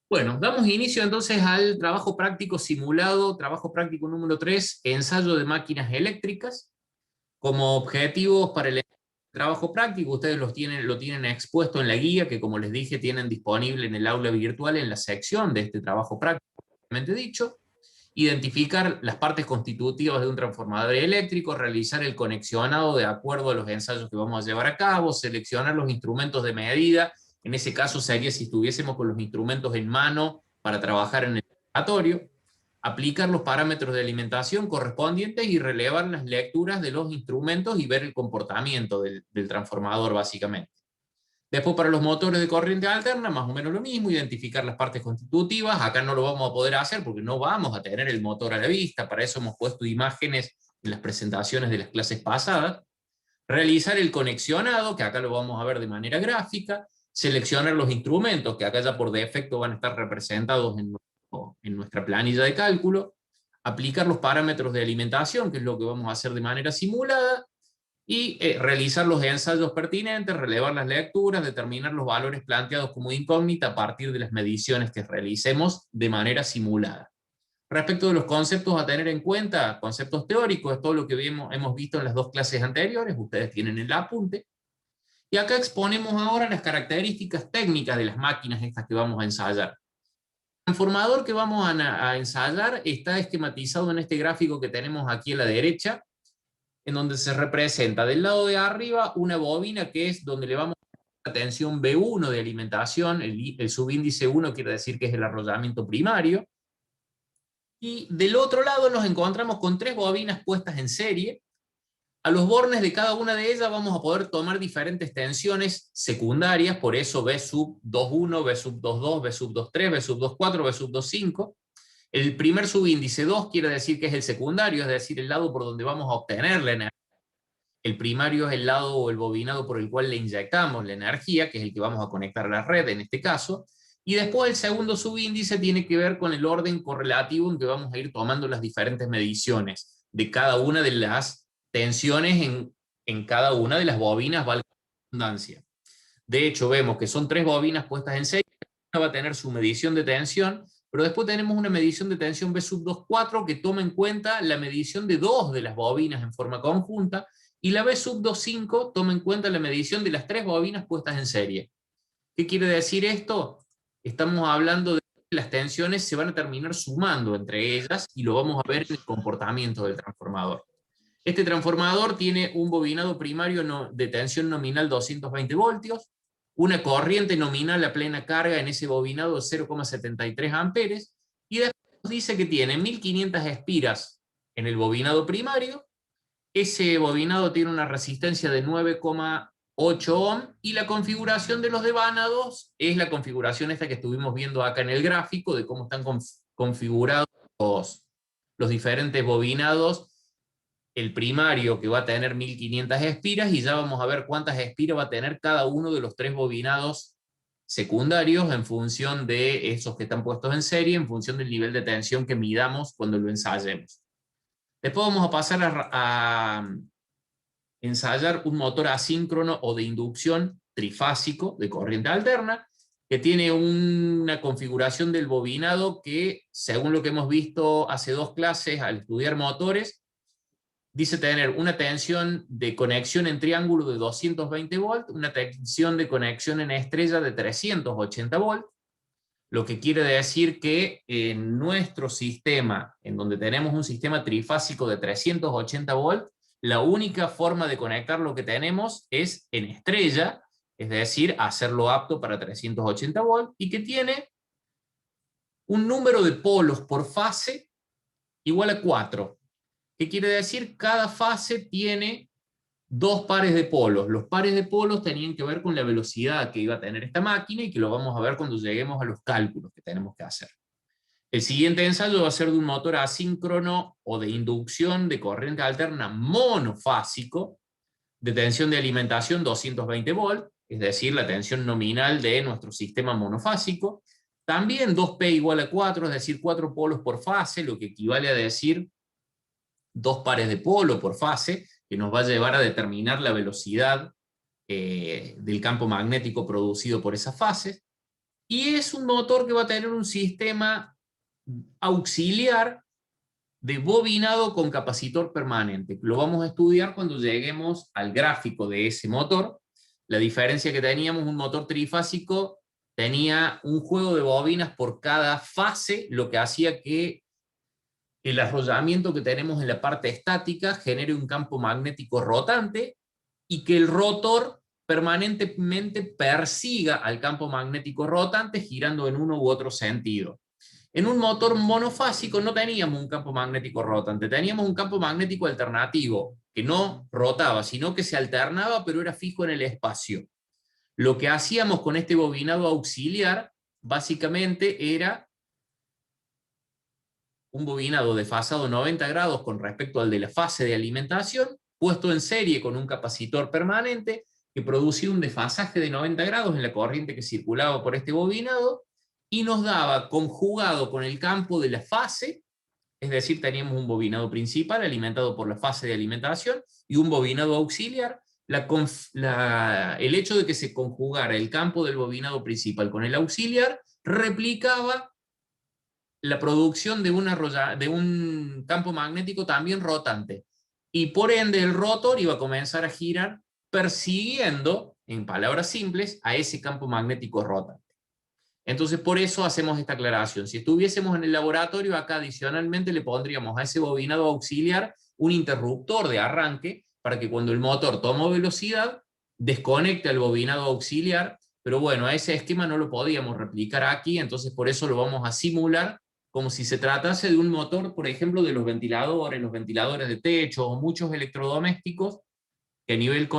Bueno, damos inicio entonces al trabajo práctico simulado, trabajo práctico número 3, ensayo de máquinas eléctricas. Como objetivos para el trabajo práctico, ustedes lo tienen expuesto en la guía que, como les dije, tienen disponible en el aula virtual en la sección de este trabajo práctico, propiamente dicho. Identificar las partes constitutivas de un transformador eléctrico, realizar el conexionado de acuerdo a los ensayos que vamos a llevar a cabo, seleccionar los instrumentos de medida. En ese caso sería si estuviésemos con los instrumentos en mano para trabajar en el laboratorio, aplicar los parámetros de alimentación correspondientes y relevar las lecturas de los instrumentos y ver el comportamiento del transformador básicamente. Después para los motores de corriente alterna, más o menos lo mismo, identificar las partes constitutivas. Acá no lo vamos a poder hacer porque no vamos a tener el motor a la vista, para eso hemos puesto imágenes en las presentaciones de las clases pasadas. Realizar el conexionado, que acá lo vamos a ver de manera gráfica. Seleccionar los instrumentos, que acá ya por defecto van a estar representados en nuestra planilla de cálculo. Aplicar los parámetros de alimentación, que es lo que vamos a hacer de manera simulada, y realizar los ensayos pertinentes, relevar las lecturas, determinar los valores planteados como incógnita a partir de las mediciones que realicemos de manera simulada. Respecto de los conceptos a tener en cuenta, conceptos teóricos, es todo lo que hemos visto en las dos clases anteriores, ustedes tienen el apunte. Y acá exponemos ahora las características técnicas de las máquinas estas que vamos a ensayar. El transformador que vamos a ensayar está esquematizado en este gráfico que tenemos aquí a la derecha, en donde se representa del lado de arriba una bobina que es donde le vamos a dar la tensión B1 de alimentación, el subíndice 1 quiere decir que es el arrollamiento primario, y del otro lado nos encontramos con tres bobinas puestas en serie. A los bornes de cada una de ellas vamos a poder tomar diferentes tensiones secundarias, por eso B sub 2.1, B sub 2.2, B sub 2.3, B sub 2.4, B sub 2.5. El primer subíndice 2 quiere decir que es el secundario, es decir, el lado por donde vamos a obtener la energía. El primario es el lado o el bobinado por el cual le inyectamos la energía, que es el que vamos a conectar a la red en este caso. Y después el segundo subíndice tiene que ver con el orden correlativo en que vamos a ir tomando las diferentes mediciones de cada una de las tensiones en cada una de las bobinas, valga la redundancia. De hecho, vemos que son tres bobinas puestas en serie, una va a tener su medición de tensión, pero después tenemos una medición de tensión B sub 2.4 que toma en cuenta la medición de dos de las bobinas en forma conjunta, y la B sub 2.5 toma en cuenta la medición de las tres bobinas puestas en serie. ¿Qué quiere decir esto? Estamos hablando de que las tensiones se van a terminar sumando entre ellas y lo vamos a ver en el comportamiento del transformador. Este transformador tiene un bobinado primario de tensión nominal 220 voltios, una corriente nominal a plena carga en ese bobinado de 0,73 amperes, y después dice que tiene 1500 espiras en el bobinado primario. Ese bobinado tiene una resistencia de 9,8 ohm y la configuración de los devanados es la configuración esta que estuvimos viendo acá en el gráfico de cómo están configurados los diferentes bobinados. El primario que va a tener 1500 espiras y ya vamos a ver cuántas espiras va a tener cada uno de los tres bobinados secundarios en función de esos que están puestos en serie, en función del nivel de tensión que midamos cuando lo ensayemos. Después vamos a pasar a ensayar un motor asíncrono o de inducción trifásico de corriente alterna, que tiene una configuración del bobinado que, según lo que hemos visto hace dos clases al estudiar motores, dice tener una tensión de conexión en triángulo de 220 volts, una tensión de conexión en estrella de 380 volts, lo que quiere decir que en nuestro sistema, en donde tenemos un sistema trifásico de 380 volts, la única forma de conectar lo que tenemos es en estrella, es decir, hacerlo apto para 380 volts, y que tiene un número de polos por fase igual a 4. ¿Qué quiere decir? Cada fase tiene dos pares de polos. Los pares de polos tenían que ver con la velocidad que iba a tener esta máquina y que lo vamos a ver cuando lleguemos a los cálculos que tenemos que hacer. El siguiente ensayo va a ser de un motor asíncrono o de inducción de corriente alterna monofásico de tensión de alimentación 220 volts, es decir, la tensión nominal de nuestro sistema monofásico. También 2P igual a 4, es decir, 4 polos por fase, lo que equivale a decir dos pares de polo por fase, que nos va a llevar a determinar la velocidad del campo magnético producido por esas fases. Y es un motor que va a tener un sistema auxiliar de bobinado con capacitor permanente. Lo vamos a estudiar cuando lleguemos al gráfico de ese motor. La diferencia que teníamos, un motor trifásico tenía un juego de bobinas por cada fase, lo que hacía que el arrollamiento que tenemos en la parte estática genere un campo magnético rotante y que el rotor permanentemente persiga al campo magnético rotante girando en uno u otro sentido. En un motor monofásico no teníamos un campo magnético rotante, teníamos un campo magnético alternativo, que no rotaba, sino que se alternaba, pero era fijo en el espacio. Lo que hacíamos con este bobinado auxiliar, básicamente era un bobinado desfasado 90 grados con respecto al de la fase de alimentación, puesto en serie con un capacitor permanente, que producía un desfasaje de 90 grados en la corriente que circulaba por este bobinado, y nos daba, conjugado con el campo de la fase, es decir, teníamos un bobinado principal alimentado por la fase de alimentación y un bobinado auxiliar. El hecho de que se conjugara el campo del bobinado principal con el auxiliar replicaba la producción de un campo magnético también rotante. Y por ende el rotor iba a comenzar a girar persiguiendo, en palabras simples, a ese campo magnético rotante. Entonces, por eso hacemos esta aclaración. Si estuviésemos en el laboratorio, acá adicionalmente le pondríamos a ese bobinado auxiliar un interruptor de arranque para que cuando el motor toma velocidad, desconecte el bobinado auxiliar, pero bueno, a ese esquema no lo podíamos replicar aquí, entonces por eso lo vamos a simular como si se tratase de un motor, por ejemplo, de los ventiladores de techo o muchos electrodomésticos que a nivel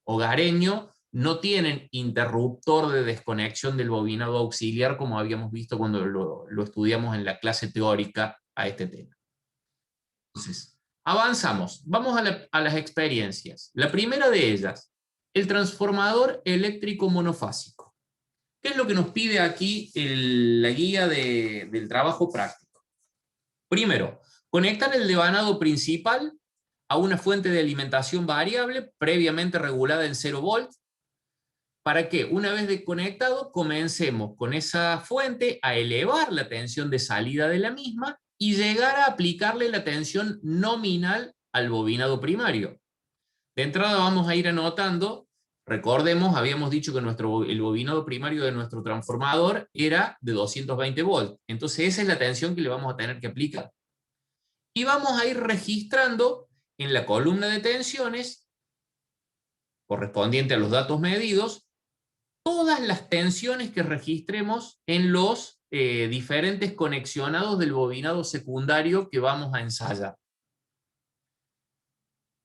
hogareño no tienen interruptor de desconexión del bobinado auxiliar como habíamos visto cuando lo estudiamos en la clase teórica a este tema. Entonces, avanzamos. Vamos a las experiencias. La primera de ellas, el transformador eléctrico monofásico. ¿Qué es lo que nos pide aquí la guía del trabajo práctico? Primero, conectar el devanado principal a una fuente de alimentación variable previamente regulada en 0 volts, para que una vez desconectado comencemos con esa fuente a elevar la tensión de salida de la misma y llegar a aplicarle la tensión nominal al bobinado primario. De entrada vamos a ir anotando, recordemos, habíamos dicho que el bobinado primario de nuestro transformador era de 220 volts, entonces esa es la tensión que le vamos a tener que aplicar. Y vamos a ir registrando en la columna de tensiones, correspondiente a los datos medidos, todas las tensiones que registremos en los diferentes conexionados del bobinado secundario que vamos a ensayar.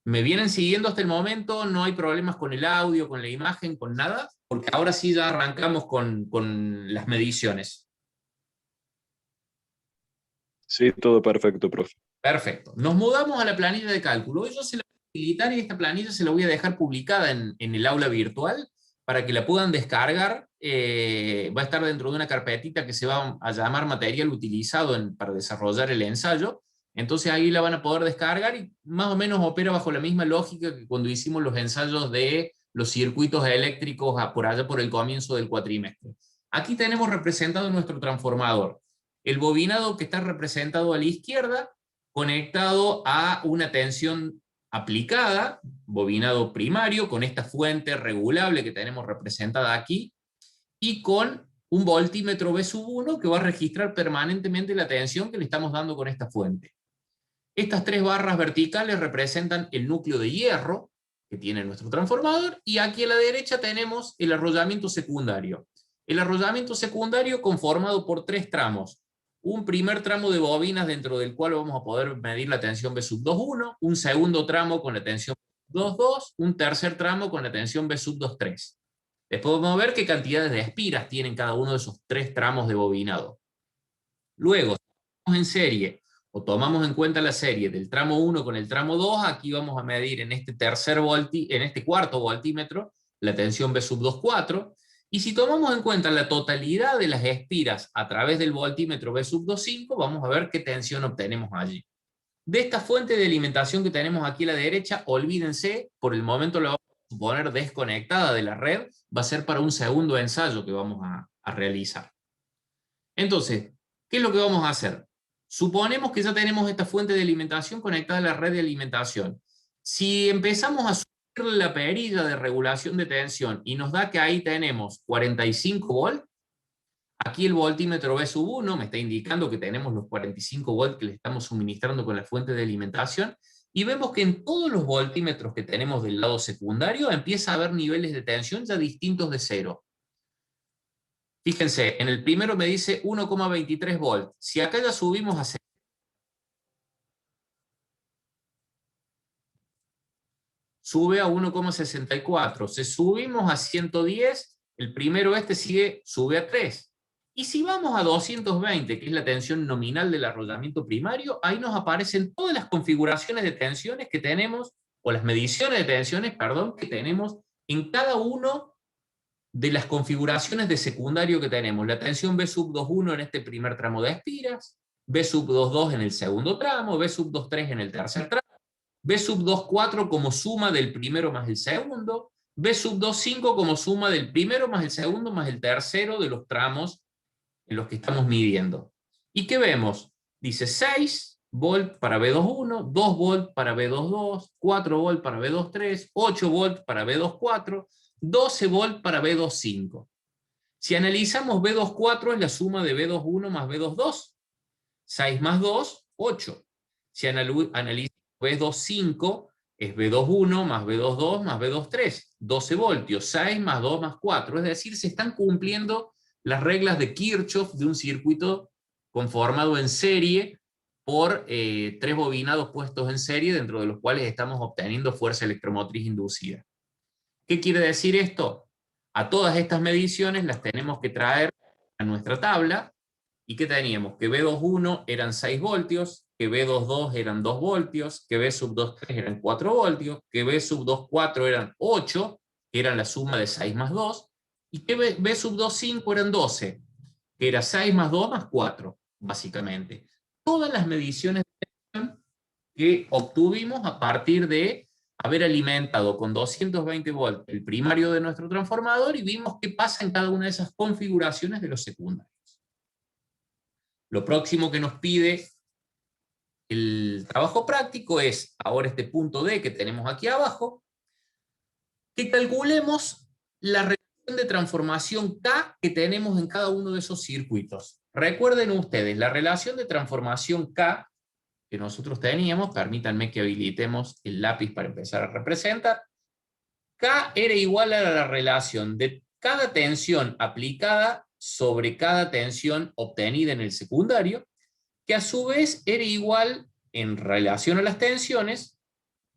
¿Me vienen siguiendo hasta el momento? ¿No hay problemas con el audio, con la imagen, con nada? Porque ahora sí ya arrancamos con las mediciones. Sí, todo perfecto, profe. Perfecto. Nos mudamos a la planilla de cálculo. Yo se la voy a facilitar y esta planilla se la voy a dejar publicada en el aula virtual para que la puedan descargar. Va a estar dentro de una carpetita que se va a llamar material utilizado para desarrollar el ensayo. Entonces ahí la van a poder descargar y más o menos opera bajo la misma lógica que cuando hicimos los ensayos de los circuitos eléctricos por allá por el comienzo del cuatrimestre. Aquí tenemos representado nuestro transformador. El bobinado que está representado a la izquierda, conectado a una tensión aplicada, bobinado primario, con esta fuente regulable que tenemos representada aquí, y con un voltímetro V1 que va a registrar permanentemente la tensión que le estamos dando con esta fuente. Estas tres barras verticales representan el núcleo de hierro que tiene nuestro transformador, y aquí a la derecha tenemos el arrollamiento secundario. El arrollamiento secundario conformado por tres tramos. Un primer tramo de bobinas dentro del cual vamos a poder medir la tensión V2.1, un segundo tramo con la tensión V2.2, un tercer tramo con la tensión V2.3. Después vamos a ver qué cantidades de espiras tienen cada uno de esos tres tramos de bobinado. Luego, si estamos en serie o tomamos en cuenta la serie del tramo 1 con el tramo 2, aquí vamos a medir en este cuarto voltímetro la tensión V2.4, y si tomamos en cuenta la totalidad de las espiras a través del voltímetro V2.5, vamos a ver qué tensión obtenemos allí. De esta fuente de alimentación que tenemos aquí a la derecha, olvídense, por el momento la vamos a suponer desconectada de la red, va a ser para un segundo ensayo que vamos a realizar. Entonces, ¿qué es lo que vamos a hacer? Suponemos que ya tenemos esta fuente de alimentación conectada a la red de alimentación. Si empezamos a subir la perilla de regulación de tensión y nos da que ahí tenemos 45 volts, aquí el voltímetro V1 me está indicando que tenemos los 45 volts que le estamos suministrando con la fuente de alimentación, y vemos que en todos los voltímetros que tenemos del lado secundario empieza a haber niveles de tensión ya distintos de cero. Fíjense, en el primero me dice 1,23 volts. Si acá ya subimos a 0, sube a 1,64. Si subimos a 110, el primero sube a 3. Y si vamos a 220, que es la tensión nominal del arrollamiento primario, ahí nos aparecen todas las configuraciones de tensiones que tenemos, o las mediciones de tensiones, perdón, que tenemos en cada uno de las configuraciones de secundario que tenemos. La tensión V2.1 en este primer tramo de espiras, V2.2 en el segundo tramo, V2.3 en el tercer tramo, V2.4 como suma del primero más el segundo, V2.5 como suma del primero más el segundo más el tercero de los tramos en los que estamos midiendo. ¿Y qué vemos? Dice 6 volt para V2.1, 2 volt para V2.2, 4 volt para V2.3, 8 volt para V2.4, 12 volt para V2.5. Si analizamos V2.4 es la suma de V2.1 más V2.2. 6 más 2, 8. Si analizamos V2.5 es V2.1 más V2.2 más V2.3. 12 voltios. 6 más 2 más 4. Es decir, se están cumpliendo las reglas de Kirchhoff de un circuito conformado en serie por 3 bobinados puestos en serie, dentro de los cuales estamos obteniendo fuerza electromotriz inducida. ¿Qué quiere decir esto? A todas estas mediciones las tenemos que traer a nuestra tabla. ¿Y qué teníamos? Que V2.1 eran 6 voltios, que V2.2 eran 2 voltios, que V2.3 eran 4 voltios, que V2.4 eran 8, que eran la suma de 6 más 2, y que V2.5 eran 12, que era 6 más 2 más 4, básicamente. Todas las mediciones de tensión que obtuvimos a partir de haber alimentado con 220 volts el primario de nuestro transformador, y vimos qué pasa en cada una de esas configuraciones de los secundarios. Lo próximo que nos pide el trabajo práctico es, ahora este punto D que tenemos aquí abajo, que calculemos la relación de transformación K que tenemos en cada uno de esos circuitos. Recuerden ustedes, la relación de transformación K que nosotros teníamos, permítanme que habilitemos el lápiz para empezar a representar, K era igual a la relación de cada tensión aplicada sobre cada tensión obtenida en el secundario, que a su vez era igual en relación a las tensiones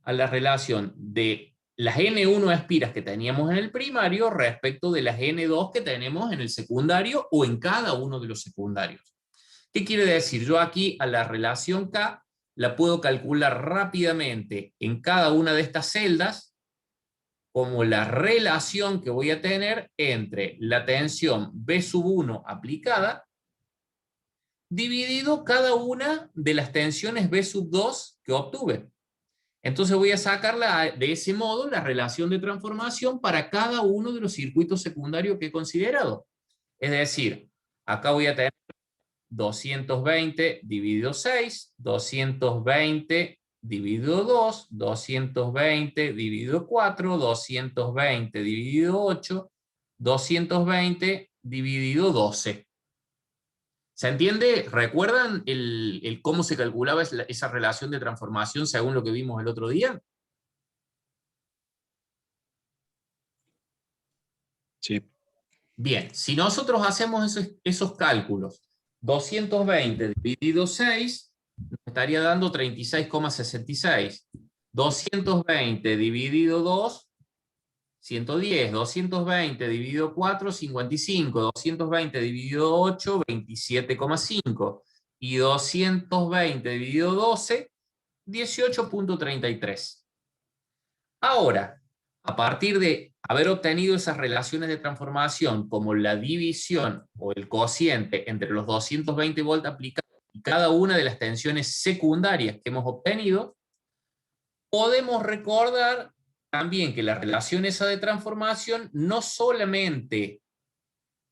a la relación de las N1 espiras que teníamos en el primario respecto de las N2 que tenemos en el secundario o en cada uno de los secundarios. ¿Qué quiere decir? Yo aquí a la relación K la puedo calcular rápidamente en cada una de estas celdas como la relación que voy a tener entre la tensión V1 aplicada dividido cada una de las tensiones V2 que obtuve. Entonces voy a sacar de ese modo la relación de transformación para cada uno de los circuitos secundarios que he considerado. Es decir, acá voy a tener 220 dividido 6, 220 dividido 2, 220 dividido 4, 220 dividido 8, 220 dividido 12. ¿Se entiende? ¿Recuerdan el cómo se calculaba esa relación de transformación según lo que vimos el otro día? Sí. Bien, si nosotros hacemos esos cálculos, 220 dividido 6, nos estaría dando 36,66. 220 dividido 2, 110. 220 dividido 4, 55. 220 dividido 8, 27,5. Y 220 dividido 12, 18,33. Ahora, a partir de haber obtenido esas relaciones de transformación como la división o el cociente entre los 220 volts aplicados y cada una de las tensiones secundarias que hemos obtenido, podemos recordar también que la relación esa de transformación no solamente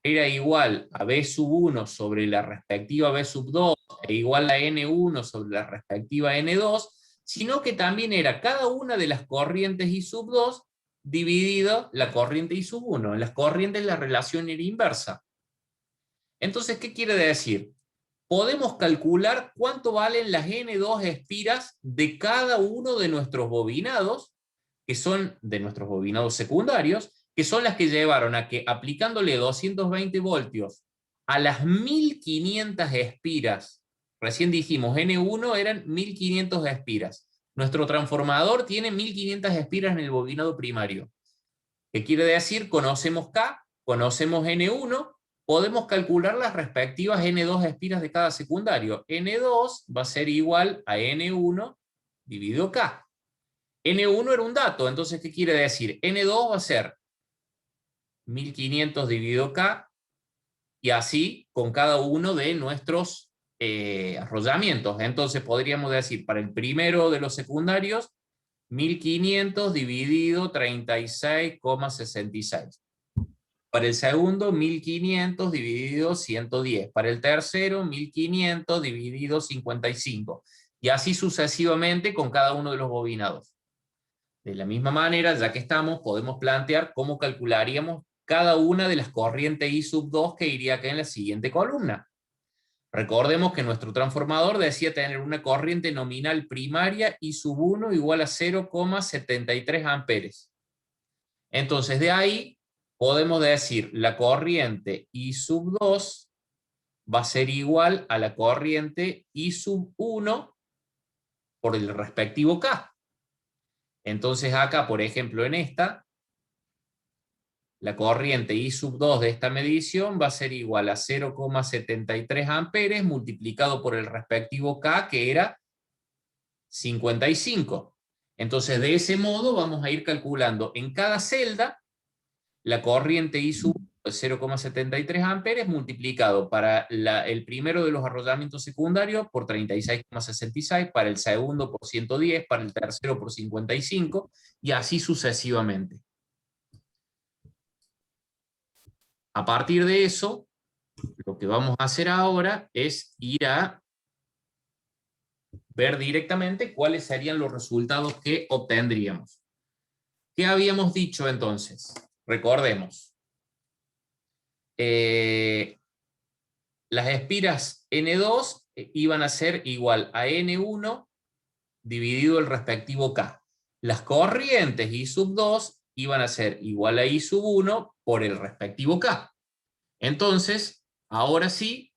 era igual a B sub 1 sobre la respectiva B sub 2 e igual a N1 sobre la respectiva N2, sino que también era cada una de las corrientes I sub 2 dividido la corriente I sub 1. En las corrientes la relación era inversa. Entonces, ¿qué quiere decir? Podemos calcular cuánto valen las N2 espiras de cada uno de nuestros bobinados, que son de nuestros bobinados secundarios, que son las que llevaron a que aplicándole 220 voltios a las 1500 espiras, recién dijimos N1 eran 1500 espiras, nuestro transformador tiene 1500 espiras en el bobinado primario. ¿Qué quiere decir? Conocemos K, conocemos N1, podemos calcular las respectivas N2 espiras de cada secundario. N2 va a ser igual a N1 dividido K. N1 era un dato, entonces ¿qué quiere decir? N2 va a ser 1500 dividido K, y así con cada uno de nuestros arrollamientos. Entonces podríamos decir, para el primero de los secundarios, 1500 dividido 36,66. Para el segundo, 1500 dividido 110. Para el tercero, 1500 dividido 55. Y así sucesivamente con cada uno de los bobinados. De la misma manera, ya que estamos, podemos plantear cómo calcularíamos cada una de las corrientes I sub 2 que iría acá en la siguiente columna. Recordemos que nuestro transformador decía tener una corriente nominal primaria I sub 1 igual a 0,73 amperes. Entonces de ahí podemos decir la corriente I sub 2 va a ser igual a la corriente I sub 1 por el respectivo K. Entonces acá, por ejemplo, en esta, la corriente I sub 2 de esta medición va a ser igual a 0,73 amperes multiplicado por el respectivo K, que era 55. Entonces, de ese modo vamos a ir calculando en cada celda la corriente I sub de 0,73 amperes multiplicado para el primero de los arrollamientos secundarios por 36,66, para el segundo por 110, para el tercero por 55, y así sucesivamente. A partir de eso, lo que vamos a hacer ahora es ir a ver directamente cuáles serían los resultados que obtendríamos. ¿Qué habíamos dicho entonces? Recordemos. Las espiras N2 iban a ser igual a N1 dividido el respectivo K. Las corrientes I sub 2 iban a ser igual a I sub 1 por el respectivo K. Entonces, ahora sí,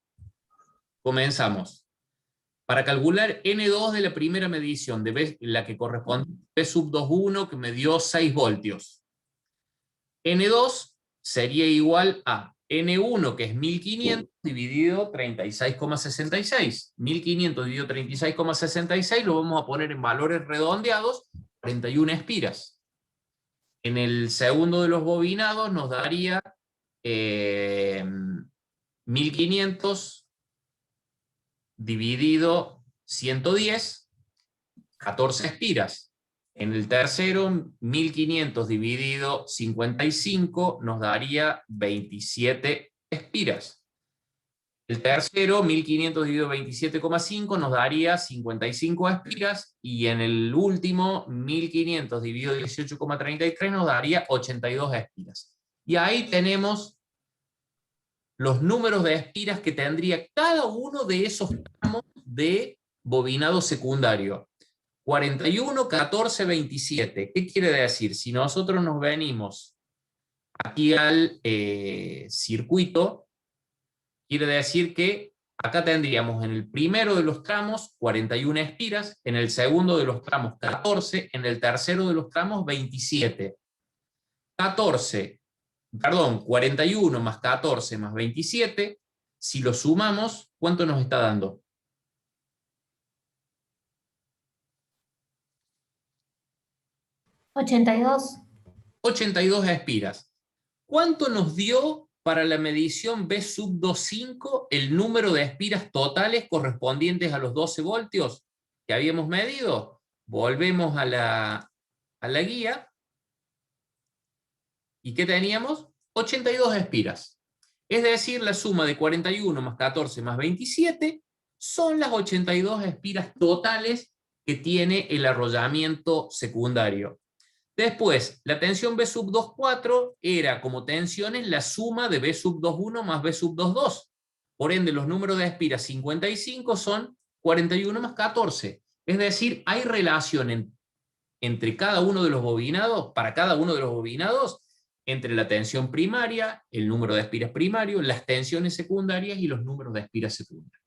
comenzamos. Para calcular N2 de la primera medición, de la que corresponde a P sub 2,1, que me dio 6 voltios. N2 sería igual a N1, que es 1500, dividido 36,66. 1500 dividido 36,66 lo vamos a poner en valores redondeados, 41 espiras. En el segundo de los bobinados nos daría 1500 dividido 110, 14 espiras. En el tercero, 1500 dividido 55 nos daría 27 espiras. El tercero, 1500 dividido 27,5 nos daría 55 espiras. Y en el último, 1500 dividido 18,33 nos daría 82 espiras. Y ahí tenemos los números de espiras que tendría cada uno de esos tramos de bobinado secundario. 41, 14, 27. ¿Qué quiere decir? Si nosotros nos venimos aquí al circuito, quiere decir que acá tendríamos en el primero de los tramos 41 espiras, en el segundo de los tramos 14, en el tercero de los tramos 27. 41 más 14 más 27, si lo sumamos, ¿cuánto nos está dando? 82. 82 espiras. ¿Cuánto nos dio para la medición B sub 2,5 el número de espiras totales correspondientes a los 12 voltios que habíamos medido? Volvemos a la guía ¿Y qué teníamos? 82 espiras. Es decir, la suma de 41 más 14 más 27 son las 82 espiras totales que tiene el arrollamiento secundario. Después, la tensión B sub 2,4 era como tensiones la suma de B sub 2,1 más B sub 2,2. Por ende, los números de espiras 55 son 41 más 14. Es decir, hay relación entre cada uno de los bobinados, para cada uno de los bobinados, entre la tensión primaria, el número de espiras primario, las tensiones secundarias y los números de espiras secundarias.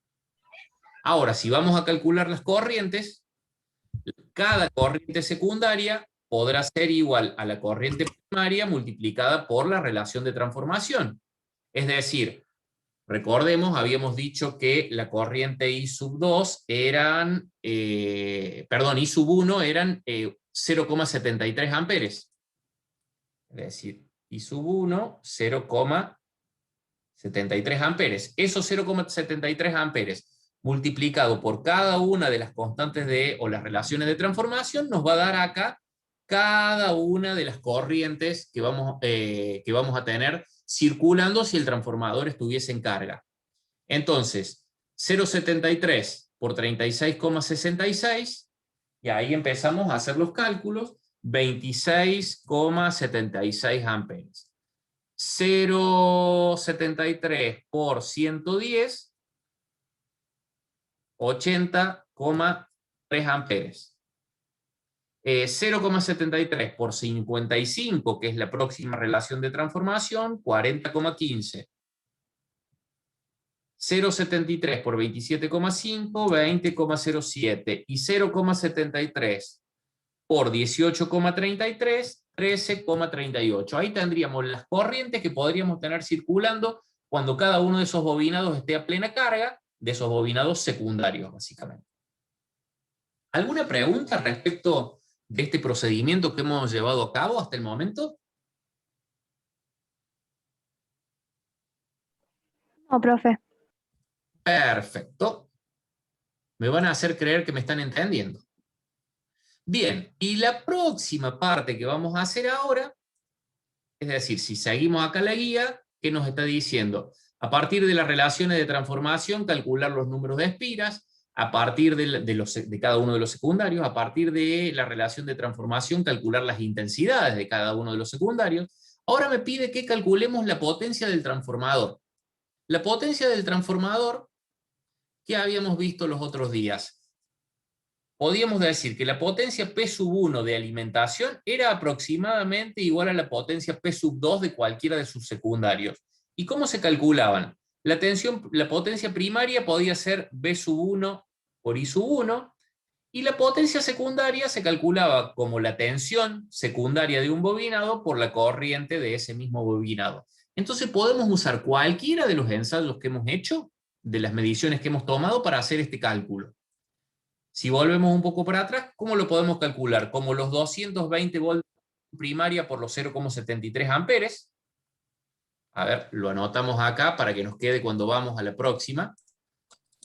Ahora, si vamos a calcular las corrientes, cada corriente secundaria podrá ser igual a la corriente primaria multiplicada por la relación de transformación. Es decir, recordemos, habíamos dicho que la corriente I sub 2 eran, I sub 1 eran 0,73 amperes. Es decir, I sub 1, 0,73 amperes. Esos 0,73 amperes multiplicado por cada una de las constantes o las relaciones de transformación nos va a dar acá cada una de las corrientes que vamos a tener circulando si el transformador estuviese en carga. Entonces, 0,73 por 36,66, y ahí empezamos a hacer los cálculos, 26,76 amperes. 0,73 por 110, 80,3 amperes. 0,73 por 55, que es la próxima relación de transformación, 40,15. 0,73 por 27,5, 20,07. Y 0,73 por 18,33, 13,38. Ahí tendríamos las corrientes que podríamos tener circulando cuando cada uno de esos bobinados esté a plena carga, de esos bobinados secundarios, básicamente. ¿Alguna pregunta respecto de este procedimiento que hemos llevado a cabo hasta el momento? No, profe. Perfecto. Me van a hacer creer que me están entendiendo. Bien, y la próxima parte que vamos a hacer ahora, es decir, si seguimos acá la guía, ¿qué nos está diciendo? A partir de las relaciones de transformación, calcular los números de espiras, a partir de cada uno de los secundarios, a partir de la relación de transformación, calcular las intensidades de cada uno de los secundarios. Ahora me pide que calculemos la potencia del transformador. La potencia del transformador que habíamos visto los otros días. Podríamos decir que la potencia P sub 1 de alimentación era aproximadamente igual a la potencia P sub 2 de cualquiera de sus secundarios. ¿Y cómo se calculaban? La potencia primaria podía ser B sub 1 por I sub 1, y la potencia secundaria se calculaba como la tensión secundaria de un bobinado por la corriente de ese mismo bobinado. Entonces podemos usar cualquiera de los ensayos que hemos hecho, de las mediciones que hemos tomado, para hacer este cálculo. Si volvemos un poco para atrás, ¿cómo lo podemos calcular? Como los 220 voltios primaria por los 0,73 amperes. A ver, lo anotamos acá para que nos quede cuando vamos a la próxima.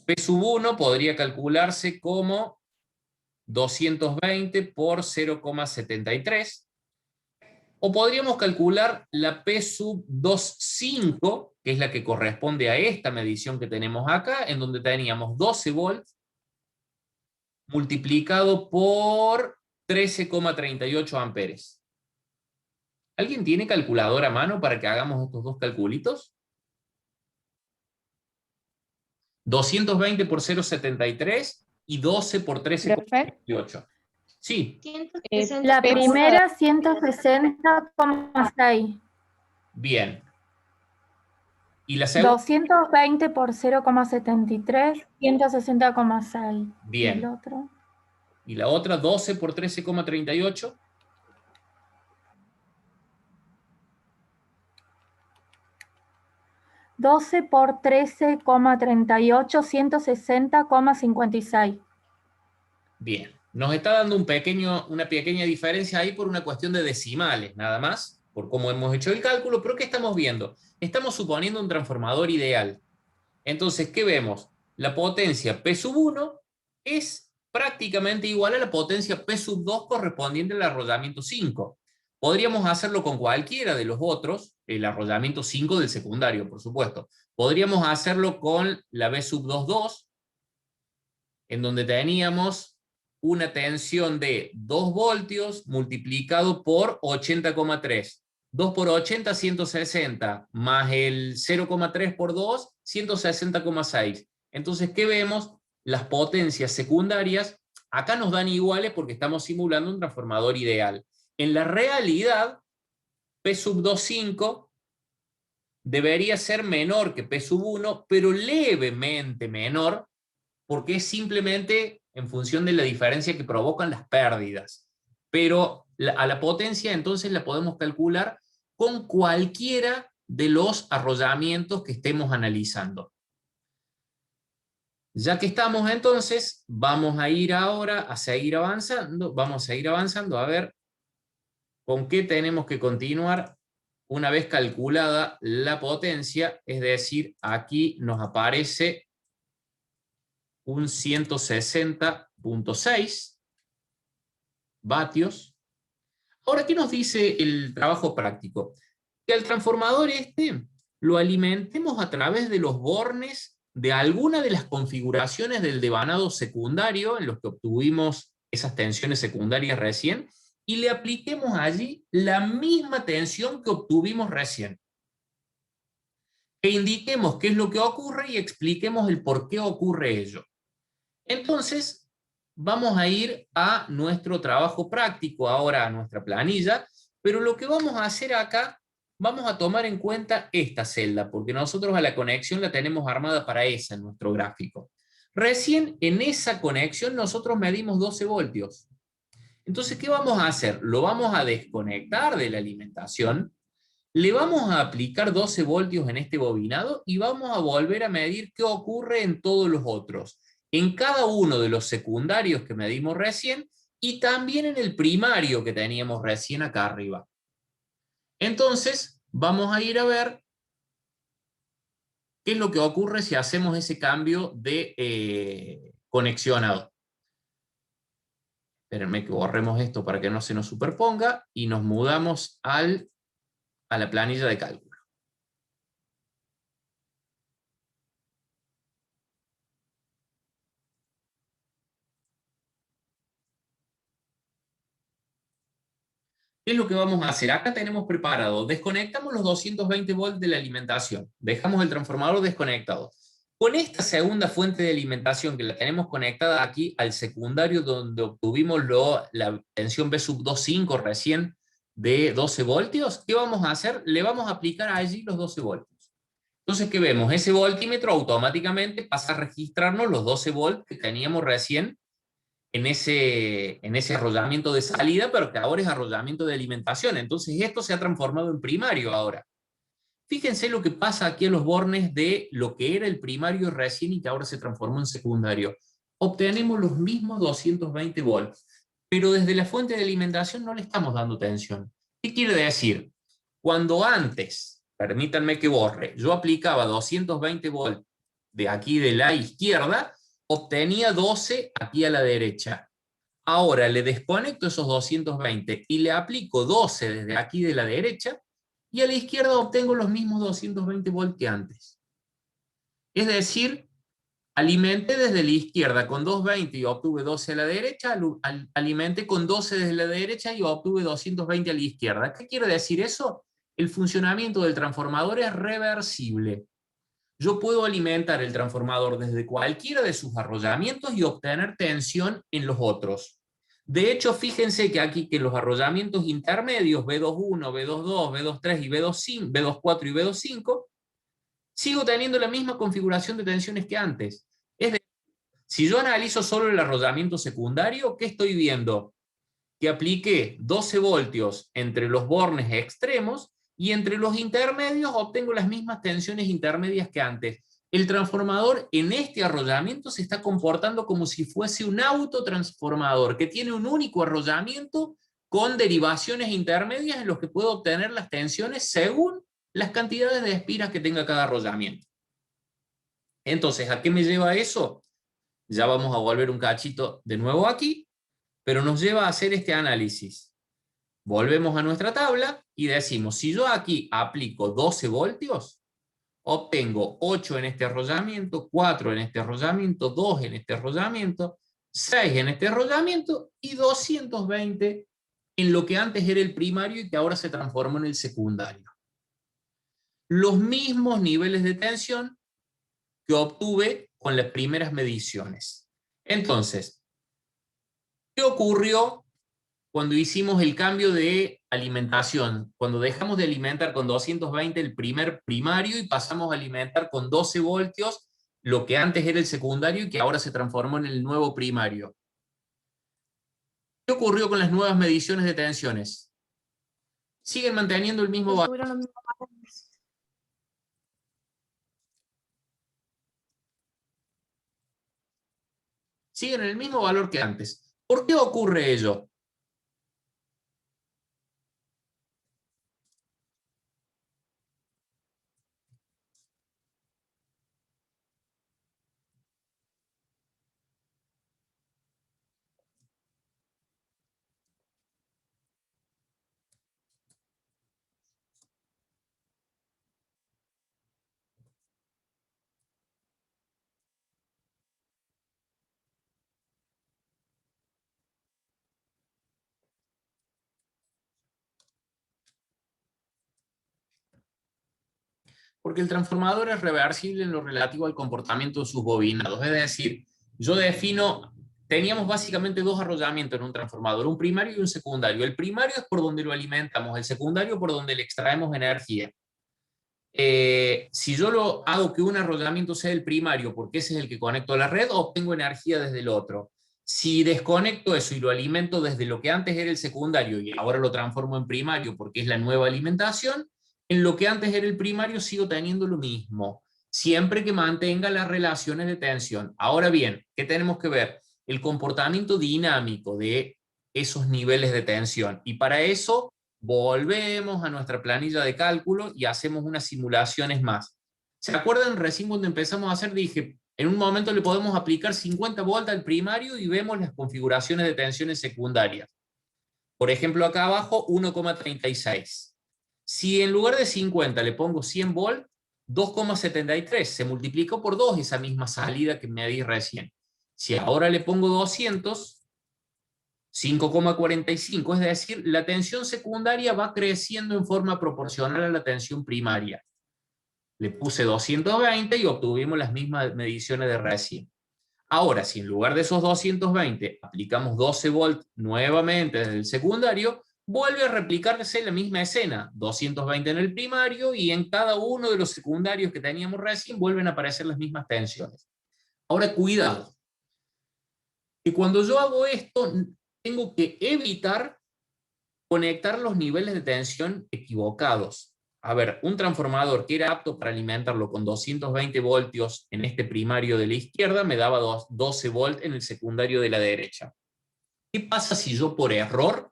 P sub 1 podría calcularse como 220 por 0,73. O podríamos calcular la P sub 2,5, que es la que corresponde a esta medición que tenemos acá, en donde teníamos 12 volts multiplicado por 13,38 amperes. ¿Alguien tiene calculadora a mano para que hagamos estos dos calculitos? 220 por 0,73 y 12 por 13,38. Sí. La primera 160,6. Bien. ¿Y la segunda? 220 por 0,73, 160,6. Bien. ¿Y el otro? ¿Y la otra 12 por 13,38? 12 por 13,38, 160,56. Bien. Nos está dando una pequeña diferencia ahí por una cuestión de decimales, nada más, por cómo hemos hecho el cálculo, pero ¿qué estamos viendo? Estamos suponiendo un transformador ideal. Entonces, ¿qué vemos? La potencia P sub 1 es prácticamente igual a la potencia P sub 2 correspondiente al arrollamiento 5. Podríamos hacerlo con cualquiera de los otros, el arrollamiento 5 del secundario, por supuesto. Podríamos hacerlo con la B sub 2.2, en donde teníamos una tensión de 2 voltios multiplicado por 80,3. 2 por 80, 160, más el 0,3 por 2, 160,6. Entonces, ¿qué vemos? Las potencias secundarias, acá nos dan iguales porque estamos simulando un transformador ideal. En la realidad, P sub 2.5 debería ser menor que P sub 1, pero levemente menor, porque es simplemente en función de la diferencia que provocan las pérdidas. Pero a la potencia entonces la podemos calcular con cualquiera de los arrollamientos que estemos analizando. Ya que estamos entonces, vamos a ir ahora a seguir avanzando, a ver con qué tenemos que continuar una vez calculada la potencia, es decir, aquí nos aparece un 160,6 vatios. Ahora, ¿qué nos dice el trabajo práctico? Que al transformador lo alimentemos a través de los bornes de alguna de las configuraciones del devanado secundario, en los que obtuvimos esas tensiones secundarias recién, y le apliquemos allí la misma tensión que obtuvimos recién. E indiquemos qué es lo que ocurre y expliquemos el por qué ocurre ello. Entonces, vamos a ir a nuestro trabajo práctico, ahora a nuestra planilla, pero lo que vamos a hacer acá, vamos a tomar en cuenta esta celda, porque nosotros a la conexión la tenemos armada para esa en nuestro gráfico. Recién en esa conexión nosotros medimos 12 voltios. Entonces, ¿qué vamos a hacer? Lo vamos a desconectar de la alimentación, le vamos a aplicar 12 voltios en este bobinado y vamos a volver a medir qué ocurre en todos los otros, en cada uno de los secundarios que medimos recién y también en el primario que teníamos recién acá arriba. Entonces, vamos a ir a ver qué es lo que ocurre si hacemos ese cambio de conexionado. Espérenme que borremos esto para que no se nos superponga y nos mudamos a la planilla de cálculo. ¿Qué es lo que vamos a hacer? Acá tenemos preparado, desconectamos los 220 volts de la alimentación, dejamos el transformador desconectado. Con esta segunda fuente de alimentación que la tenemos conectada aquí al secundario donde obtuvimos la tensión B sub 2.5 recién de 12 voltios, ¿qué vamos a hacer? Le vamos a aplicar allí los 12 voltios. Entonces, ¿qué vemos? Ese voltímetro automáticamente pasa a registrarnos los 12 volts que teníamos recién en ese arrollamiento de salida, pero que ahora es arrollamiento de alimentación. Entonces esto se ha transformado en primario ahora. Fíjense lo que pasa aquí en los bornes de lo que era el primario recién y que ahora se transformó en secundario. Obtenemos los mismos 220 volts, pero desde la fuente de alimentación no le estamos dando tensión. ¿Qué quiere decir? Cuando antes, permítanme que borre, yo aplicaba 220 volts de aquí de la izquierda, obtenía 12 aquí a la derecha. Ahora le desconecto esos 220 y le aplico 12 desde aquí de la derecha, y a la izquierda obtengo los mismos 220 volts que antes. Es decir, alimenté desde la izquierda con 220 y obtuve 12 a la derecha, alimenté con 12 desde la derecha y obtuve 220 a la izquierda. ¿Qué quiere decir eso? El funcionamiento del transformador es reversible. Yo puedo alimentar el transformador desde cualquiera de sus arrollamientos y obtener tensión en los otros. De hecho, fíjense que aquí que los arrollamientos intermedios, B21, B22, B23 y B25, B24 y B25, sigo teniendo la misma configuración de tensiones que antes. Es decir, si yo analizo solo el arrollamiento secundario, ¿qué estoy viendo? Que apliqué 12 voltios entre los bornes extremos y entre los intermedios obtengo las mismas tensiones intermedias que antes. El transformador en este arrollamiento se está comportando como si fuese un autotransformador que tiene un único arrollamiento con derivaciones intermedias en los que puedo obtener las tensiones según las cantidades de espiras que tenga cada arrollamiento. Entonces, ¿a qué me lleva eso? Ya vamos a volver un cachito de nuevo aquí, pero nos lleva a hacer este análisis. Volvemos a nuestra tabla y decimos, si yo aquí aplico 12 voltios, obtengo 8 en este enrollamiento, 4 en este enrollamiento, 2 en este enrollamiento, 6 en este enrollamiento y 220 en lo que antes era el primario y que ahora se transformó en el secundario. Los mismos niveles de tensión que obtuve con las primeras mediciones. Entonces, ¿qué ocurrió cuando hicimos el cambio de alimentación? Cuando dejamos de alimentar con 220 el primer primario y pasamos a alimentar con 12 voltios lo que antes era el secundario y que ahora se transformó en el nuevo primario. ¿Qué ocurrió con las nuevas mediciones de tensiones? Siguen manteniendo el mismo valor. Siguen en el mismo valor que antes. ¿Por qué ocurre ello? Porque el transformador es reversible en lo relativo al comportamiento de sus bobinados. Es decir, yo defino, teníamos básicamente dos arrollamientos en un transformador, un primario y un secundario. El primario es por donde lo alimentamos, el secundario por donde le extraemos energía. Si yo lo hago que un arrollamiento sea el primario, porque ese es el que conecto a la red, obtengo energía desde el otro. Si desconecto eso y lo alimento desde lo que antes era el secundario y ahora lo transformo en primario porque es la nueva alimentación, en lo que antes era el primario sigo teniendo lo mismo, siempre que mantenga las relaciones de tensión. Ahora bien, ¿qué tenemos que ver? El comportamiento dinámico de esos niveles de tensión. Y para eso volvemos a nuestra planilla de cálculo y hacemos unas simulaciones más. ¿Se acuerdan? Recién cuando empezamos a hacer dije, en un momento le podemos aplicar 50 volts al primario y vemos las configuraciones de tensiones secundarias. Por ejemplo, acá abajo 1,36. Si en lugar de 50 le pongo 100 volts, 2,73. Se multiplicó por 2 esa misma salida que me di recién. Si ahora le pongo 200, 5,45, es decir, la tensión secundaria va creciendo en forma proporcional a la tensión primaria. Le puse 220 y obtuvimos las mismas mediciones de recién. Ahora, si en lugar de esos 220 aplicamos 12 volts nuevamente desde el secundario, vuelve a replicarse la misma escena, 220 en el primario y en cada uno de los secundarios que teníamos recién vuelven a aparecer las mismas tensiones. Ahora, cuidado, que cuando yo hago esto, tengo que evitar conectar los niveles de tensión equivocados. A ver, un transformador que era apto para alimentarlo con 220 voltios en este primario de la izquierda me daba 12 volts en el secundario de la derecha. ¿Qué pasa si yo por error,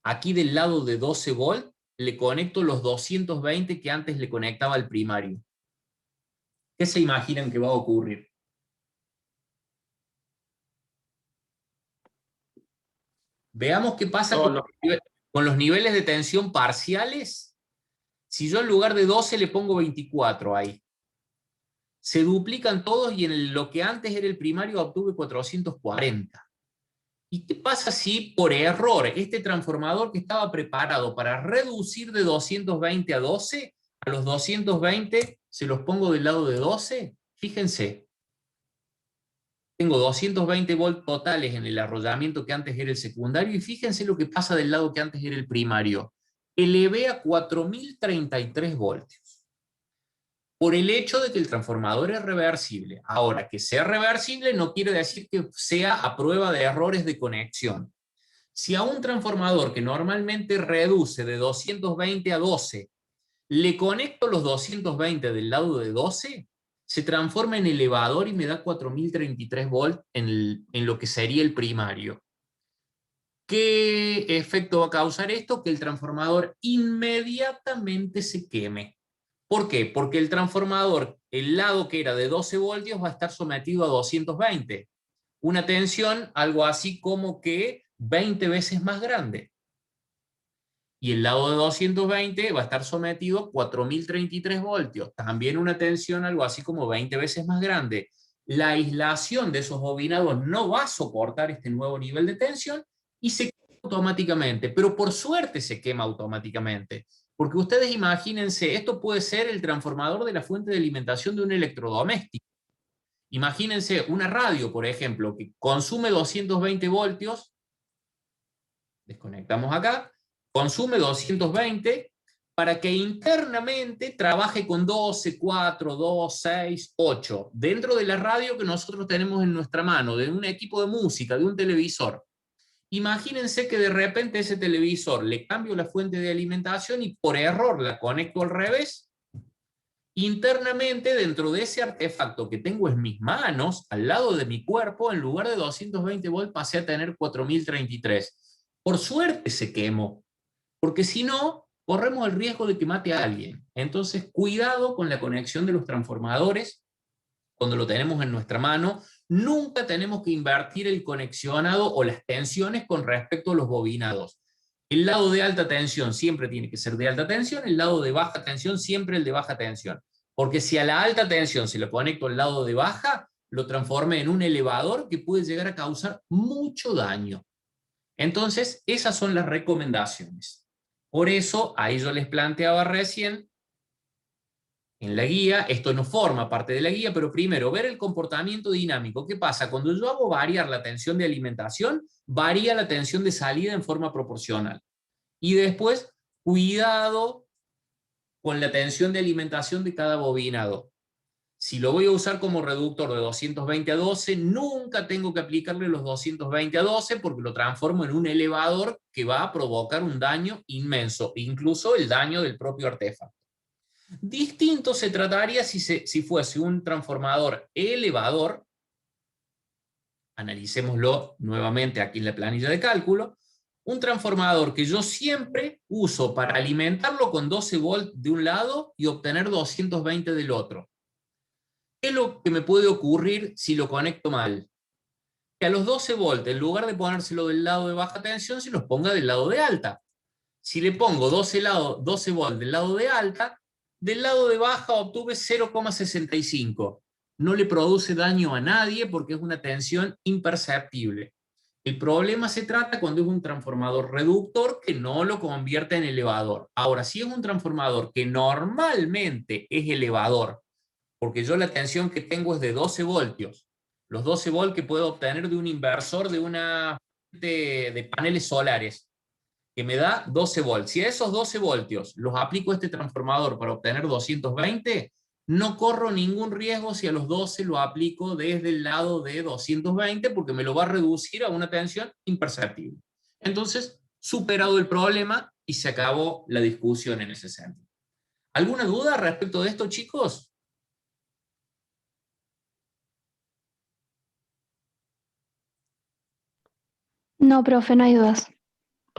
aquí del lado de 12 volts, le conecto los 220 que antes le conectaba al primario? ¿Qué se imaginan que va a ocurrir? Veamos qué pasa con los niveles de tensión parciales. Si yo en lugar de 12 le pongo 24 ahí, se duplican todos y en lo que antes era el primario obtuve 440. ¿Y qué pasa si por error este transformador que estaba preparado para reducir de 220 a 12, a los 220 se los pongo del lado de 12? Fíjense, tengo 220 volts totales en el arrollamiento que antes era el secundario y fíjense lo que pasa del lado que antes era el primario. Elevé a 4033 voltios. Por el hecho de que el transformador es reversible. Ahora, que sea reversible no quiere decir que sea a prueba de errores de conexión. Si a un transformador que normalmente reduce de 220 a 12, le conecto los 220 del lado de 12, se transforma en elevador y me da 4033 volts en lo que sería el primario. ¿Qué efecto va a causar esto? Que el transformador inmediatamente se queme. ¿Por qué? Porque el transformador, el lado que era de 12 voltios, va a estar sometido a 220. Una tensión, algo así como que 20 veces más grande. Y el lado de 220 va a estar sometido a 4033 voltios. También una tensión algo así como 20 veces más grande. La aislación de esos bobinados no va a soportar este nuevo nivel de tensión y se quema automáticamente. Pero por suerte se quema automáticamente. Porque ustedes imagínense, esto puede ser el transformador de la fuente de alimentación de un electrodoméstico. Imagínense una radio, por ejemplo, que consume 220 voltios. Desconectamos acá. Consume 220 para que internamente trabaje con 12, 4, 2, 6, 8, dentro de la radio que nosotros tenemos en nuestra mano, de un equipo de música, de un televisor. Imagínense que de repente ese televisor le cambio la fuente de alimentación y por error la conecto al revés. Internamente, dentro de ese artefacto que tengo en mis manos, al lado de mi cuerpo, en lugar de 220 volts pasé a tener 4033. Por suerte se quemó, porque si no, corremos el riesgo de que mate a alguien. Entonces, cuidado con la conexión de los transformadores cuando lo tenemos en nuestra mano. Nunca tenemos que invertir el conexionado o las tensiones con respecto a los bobinados. El lado de alta tensión siempre tiene que ser de alta tensión, el lado de baja tensión siempre el de baja tensión. Porque si a la alta tensión se le conecto al lado de baja, lo transformé en un elevador que puede llegar a causar mucho daño. Entonces, esas son las recomendaciones. Por eso, ahí yo les planteaba recién, en la guía, esto no forma parte de la guía, pero primero, ver el comportamiento dinámico. ¿Qué pasa? Cuando yo hago variar la tensión de alimentación, varía la tensión de salida en forma proporcional. Y después, cuidado con la tensión de alimentación de cada bobinado. Si lo voy a usar como reductor de 220 a 12, nunca tengo que aplicarle los 220 a 12 porque lo transformo en un elevador que va a provocar un daño inmenso, incluso el daño del propio artefacto. Distinto se trataría si fuese un transformador elevador, analicémoslo nuevamente aquí en la planilla de cálculo, un transformador que yo siempre uso para alimentarlo con 12 volts de un lado y obtener 220 del otro. ¿Qué es lo que me puede ocurrir si lo conecto mal? Que a los 12 volts, en lugar de ponérselo del lado de baja tensión, se los ponga del lado de alta. Si le pongo 12 volts del lado de alta, del lado de baja obtuve 0,65. No le produce daño a nadie porque es una tensión imperceptible. El problema se trata cuando es un transformador reductor que no lo convierte en elevador. Ahora, si es un transformador que normalmente es elevador, porque yo la tensión que tengo es de 12 voltios, los 12 volts que puedo obtener de un inversor de una de paneles solares, que me da 12 volts. Si a esos 12 voltios los aplico a este transformador para obtener 220, no corro ningún riesgo si a los 12 lo aplico desde el lado de 220, porque me lo va a reducir a una tensión imperceptible. Entonces, superado el problema y se acabó la discusión en ese sentido. ¿Alguna duda respecto de esto, chicos? No, profe, no hay dudas.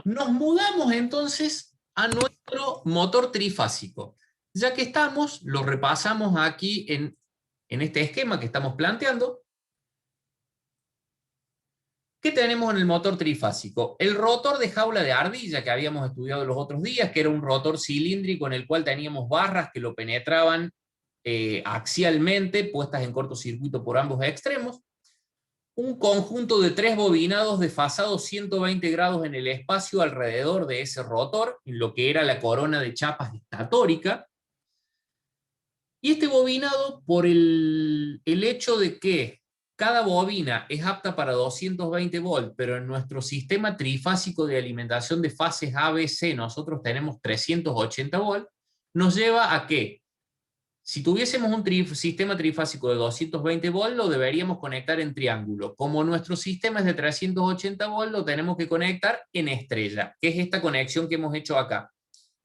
Nos mudamos entonces a nuestro motor trifásico. Ya que estamos, lo repasamos aquí en este esquema que estamos planteando. ¿Qué tenemos en el motor trifásico? El rotor de jaula de ardilla que habíamos estudiado los otros días, que era un rotor cilíndrico en el cual teníamos barras que lo penetraban axialmente, puestas en cortocircuito por ambos extremos. Un conjunto de 3 bobinados desfasados 120 grados en el espacio alrededor de ese rotor, en lo que era la corona de chapas estatórica. Y este bobinado, por el hecho de que cada bobina es apta para 220 volts, pero en nuestro sistema trifásico de alimentación de fases ABC nosotros tenemos 380 volts, nos lleva a que si tuviésemos un sistema trifásico de 220 volts, lo deberíamos conectar en triángulo. Como nuestro sistema es de 380 volts, lo tenemos que conectar en estrella, que es esta conexión que hemos hecho acá.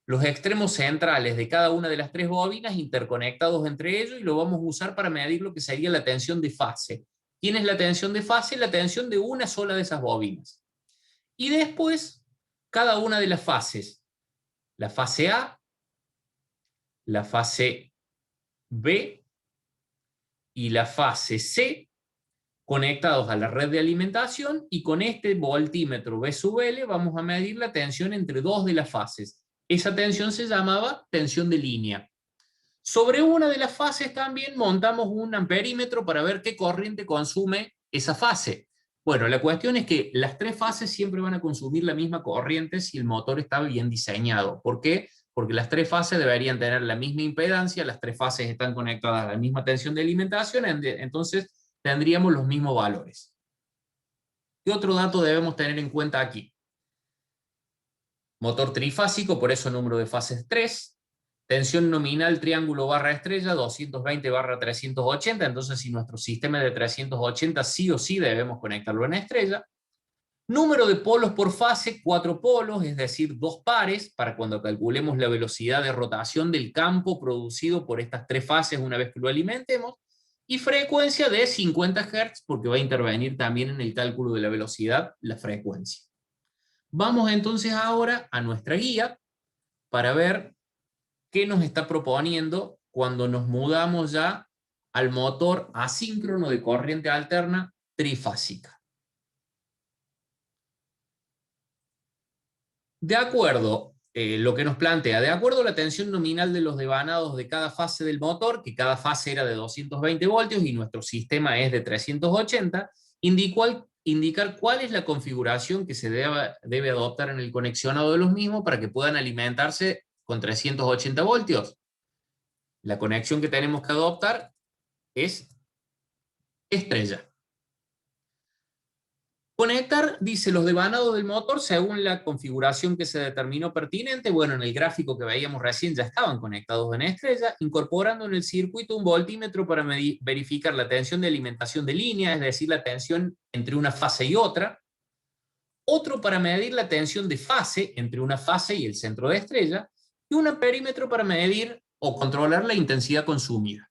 Los extremos centrales de cada una de las 3 bobinas interconectados entre ellos, y lo vamos a usar para medir lo que sería la tensión de fase. ¿Quién es la tensión de fase? La tensión de una sola de esas bobinas. Y después, cada una de las fases. La fase A, la fase B y la fase C conectados a la red de alimentación, y con este voltímetro V sub L vamos a medir la tensión entre dos de las fases. Esa tensión se llamaba tensión de línea. Sobre una de las fases también montamos un amperímetro para ver qué corriente consume esa fase. Bueno, la cuestión es que las tres fases siempre van a consumir la misma corriente si el motor está bien diseñado. ¿Por qué? Porque las tres fases deberían tener la misma impedancia, las tres fases están conectadas a la misma tensión de alimentación, entonces tendríamos los mismos valores. ¿Qué otro dato debemos tener en cuenta aquí? Motor trifásico, por eso número de fases 3. Tensión nominal triángulo barra estrella 220/380, entonces si nuestro sistema es de 380 sí o sí debemos conectarlo en estrella. Número de polos por fase, 4 polos, es decir, 2 pares, para cuando calculemos la velocidad de rotación del campo producido por estas tres fases una vez que lo alimentemos, y frecuencia de 50 Hz, porque va a intervenir también en el cálculo de la velocidad la frecuencia. Vamos entonces ahora a nuestra guía para ver qué nos está proponiendo cuando nos mudamos ya al motor asíncrono de corriente alterna trifásica. De acuerdo, lo que nos plantea, de acuerdo a la tensión nominal de los devanados de cada fase del motor, que cada fase era de 220 voltios y nuestro sistema es de 380, indicar cuál es la configuración que se debe adoptar en el conexionado de los mismos para que puedan alimentarse con 380 voltios. La conexión que tenemos que adoptar es estrella. Conectar, dice, los devanados del motor según la configuración que se determinó pertinente. Bueno, en el gráfico que veíamos recién ya estaban conectados en estrella, incorporando en el circuito un voltímetro para verificar la tensión de alimentación de línea, es decir, la tensión entre una fase y otra. Otro para medir la tensión de fase entre una fase y el centro de estrella, y un amperímetro para medir o controlar la intensidad consumida.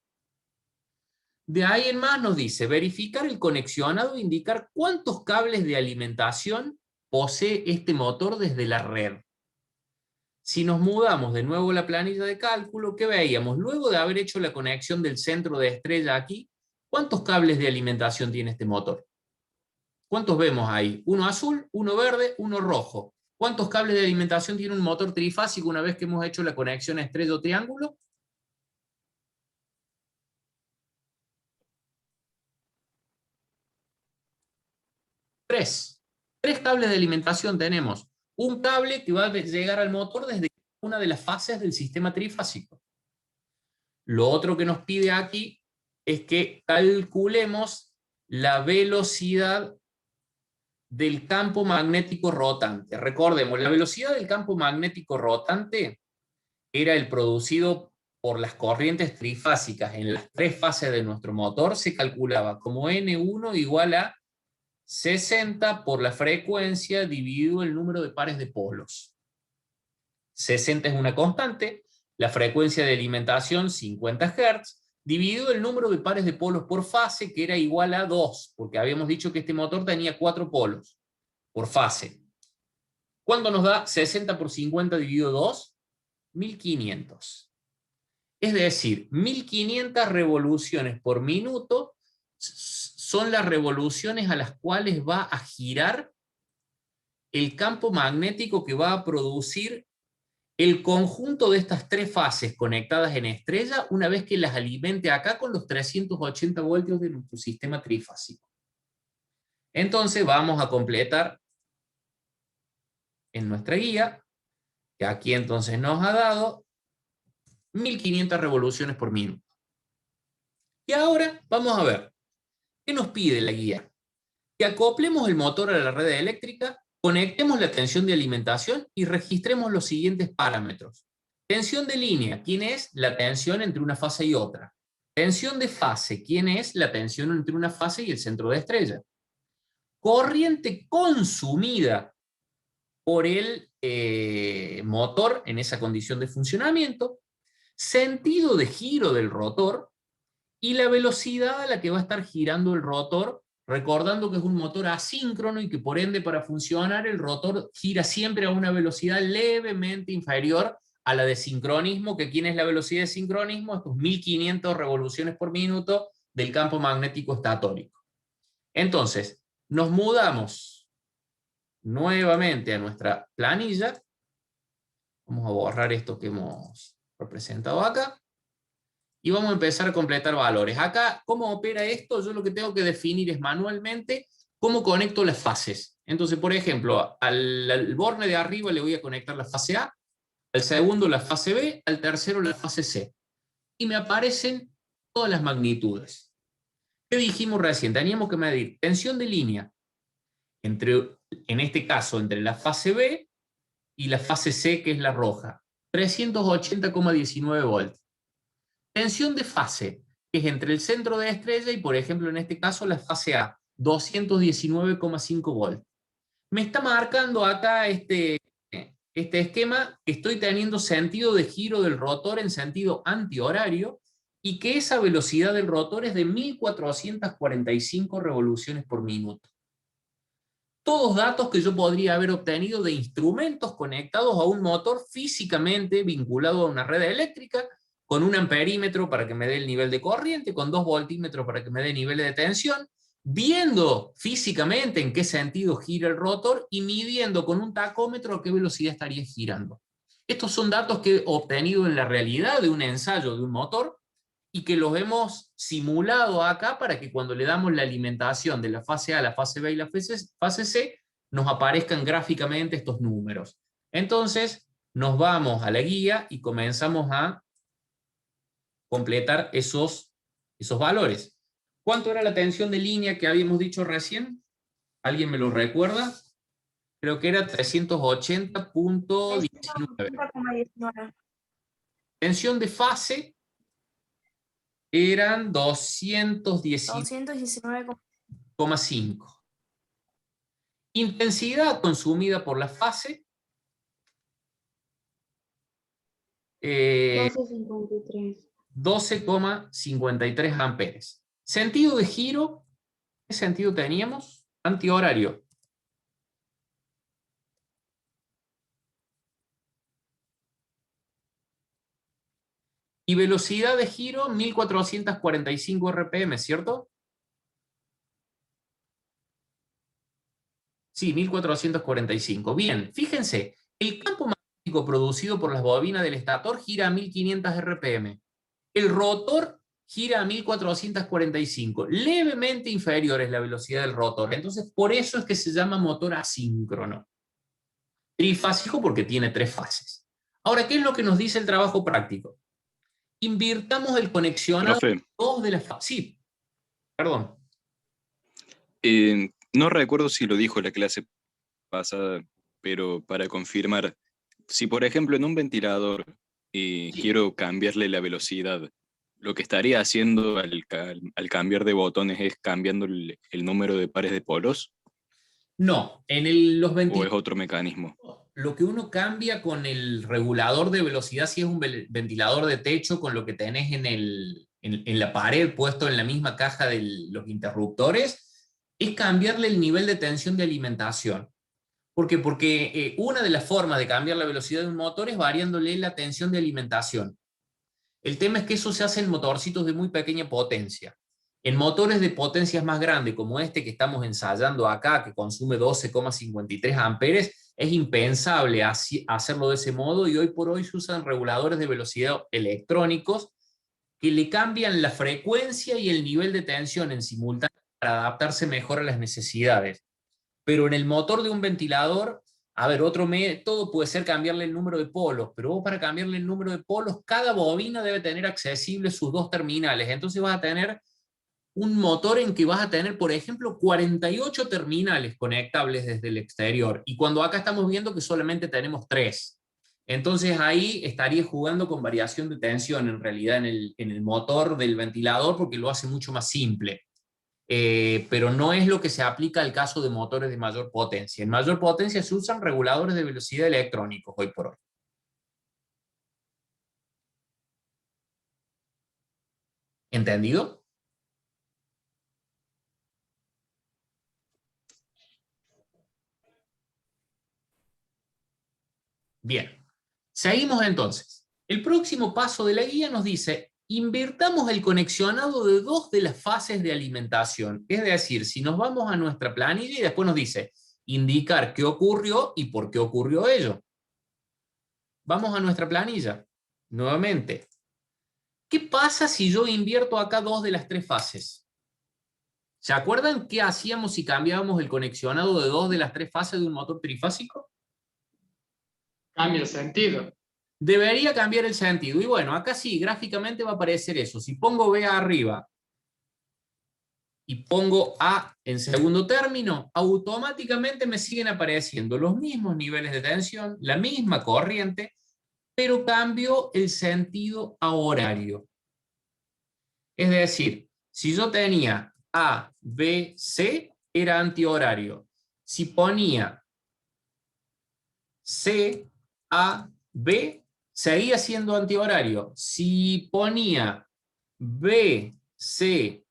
De ahí en más nos dice, verificar el conexionado e indicar cuántos cables de alimentación posee este motor desde la red. Si nos mudamos de nuevo a la planilla de cálculo, ¿qué veíamos? Luego de haber hecho la conexión del centro de estrella aquí, ¿cuántos cables de alimentación tiene este motor? ¿Cuántos vemos ahí? Uno azul, uno verde, uno rojo. ¿Cuántos cables de alimentación tiene un motor trifásico una vez que hemos hecho la conexión estrella o triángulo? 3. 3 cables de alimentación tenemos. Un cable que va a llegar al motor desde una de las fases del sistema trifásico. Lo otro que nos pide aquí es que calculemos la velocidad del campo magnético rotante. Recordemos, la velocidad del campo magnético rotante era el producido por las corrientes trifásicas en las tres fases de nuestro motor, se calculaba como N1 igual a 60 por la frecuencia dividido el número de pares de polos. 60 es una constante, la frecuencia de alimentación 50 Hz, dividido el número de pares de polos por fase, que era igual a 2, porque habíamos dicho que este motor tenía 4 polos por fase. ¿Cuánto nos da 60 por 50 dividido 2? 1500. Es decir, 1500 revoluciones por minuto son las revoluciones a las cuales va a girar el campo magnético que va a producir el conjunto de estas tres fases conectadas en estrella una vez que las alimente acá con los 380 voltios de nuestro sistema trifásico. Entonces vamos a completar en nuestra guía, que aquí entonces nos ha dado 1500 revoluciones por minuto. Y ahora vamos a ver, ¿qué nos pide la guía? Que acoplemos el motor a la red eléctrica, conectemos la tensión de alimentación y registremos los siguientes parámetros. Tensión de línea, ¿quién es? La tensión entre una fase y otra. Tensión de fase, ¿quién es? La tensión entre una fase y el centro de estrella. Corriente consumida por el motor en esa condición de funcionamiento, sentido de giro del rotor y la velocidad a la que va a estar girando el rotor, recordando que es un motor asíncrono y que por ende para funcionar el rotor gira siempre a una velocidad levemente inferior a la de sincronismo, que ¿quién es la velocidad de sincronismo? Estos 1500 revoluciones por minuto del campo magnético estatórico. Entonces, nos mudamos nuevamente a nuestra planilla. Vamos a borrar esto que hemos representado acá. Y vamos a empezar a completar valores. Acá, ¿cómo opera esto? Yo lo que tengo que definir es manualmente cómo conecto las fases. Entonces, por ejemplo, al borne de arriba le voy a conectar la fase A, al segundo la fase B, al tercero la fase C. Y me aparecen todas las magnitudes. ¿Qué dijimos recién? Teníamos que medir tensión de línea, en este caso, entre la fase B y la fase C, que es la roja. 380,19 volts. Tensión de fase, que es entre el centro de estrella y, por ejemplo, en este caso, la fase A, 219,5 volts. Me está marcando acá este esquema que estoy teniendo sentido de giro del rotor en sentido antihorario y que esa velocidad del rotor es de 1445 revoluciones por minuto. Todos datos que yo podría haber obtenido de instrumentos conectados a un motor físicamente vinculado a una red eléctrica, con un amperímetro para que me dé el nivel de corriente, con 2 voltímetros para que me dé niveles de tensión, viendo físicamente en qué sentido gira el rotor y midiendo con un tacómetro a qué velocidad estaría girando. Estos son datos que he obtenido en la realidad de un ensayo de un motor y que los hemos simulado acá para que cuando le damos la alimentación de la fase A, la fase B y la fase C, nos aparezcan gráficamente estos números. Entonces, nos vamos a la guía y comenzamos a completar esos valores. ¿Cuánto era la tensión de línea que habíamos dicho recién? ¿Alguien me lo recuerda? Creo que era 380,19. Tensión de fase eran 219,5. Intensidad consumida por la fase 12,53 amperes. Sentido de giro, ¿qué sentido teníamos? Antihorario. Y velocidad de giro, 1445 RPM, ¿cierto? Sí, 1445. Bien, fíjense, el campo magnético producido por las bobinas del estator gira a 1500 RPM. El rotor gira a 1445, levemente inferior es la velocidad del rotor. Entonces, por eso es que se llama motor asíncrono. Trifásico porque tiene 3 fases. Ahora, ¿qué es lo que nos dice el trabajo práctico? Invirtamos el conexionado Profe, 2 de la fase. Sí, perdón. no recuerdo si lo dijo la clase pasada, pero para confirmar, si por ejemplo en un ventilador quiero cambiarle la velocidad, lo que estaría haciendo al cambiar de botones es cambiando el número de pares de polos, No, los ¿o ventiladores, es otro mecanismo? lo que uno cambia con el regulador de velocidad, si es un ventilador de techo con lo que tenés en la pared puesto en la misma caja de los interruptores, es cambiarle el nivel de tensión de alimentación. ¿Por qué? Porque una de las formas de cambiar la velocidad de un motor es variándole la tensión de alimentación. El tema es que eso se hace en motorcitos de muy pequeña potencia. En motores de potencias más grandes, como este que estamos ensayando acá, que consume 12,53 amperes, es impensable hacerlo de ese modo, y hoy por hoy se usan reguladores de velocidad electrónicos que le cambian la frecuencia y el nivel de tensión en simultáneo para adaptarse mejor a las necesidades. Pero en el motor de un ventilador, a ver, otro método puede ser cambiarle el número de polos, pero vos, para cambiarle el número de polos, cada bobina debe tener accesibles sus 2 terminales. Entonces vas a tener un motor en que vas a tener, por ejemplo, 48 terminales conectables desde el exterior, y cuando acá estamos viendo que solamente tenemos 3. Entonces ahí estaría jugando con variación de tensión en realidad en el motor del ventilador, porque lo hace mucho más simple. Pero no es lo que se aplica al caso de motores de mayor potencia. En mayor potencia se usan reguladores de velocidad electrónicos hoy por hoy. ¿Entendido? Bien. Seguimos entonces. El próximo paso de la guía nos dice, Invirtamos el conexionado de dos de las fases de alimentación. Es decir, si nos vamos a nuestra planilla y después nos dice indicar qué ocurrió y por qué ocurrió ello. Vamos a nuestra planilla, nuevamente. ¿Qué pasa si yo invierto acá dos de las tres fases? ¿Se acuerdan qué hacíamos si cambiábamos el conexionado de dos de las tres fases de un motor trifásico? Cambia el sentido. Debería cambiar el sentido. Y bueno, acá sí, gráficamente va a aparecer eso. Si pongo B arriba y pongo A en segundo término, automáticamente me siguen apareciendo los mismos niveles de tensión, la misma corriente, pero cambio el sentido a horario. Es decir, si yo tenía A, B, C, era antihorario. Si ponía C, A, B, seguía siendo antihorario. Si ponía B, C,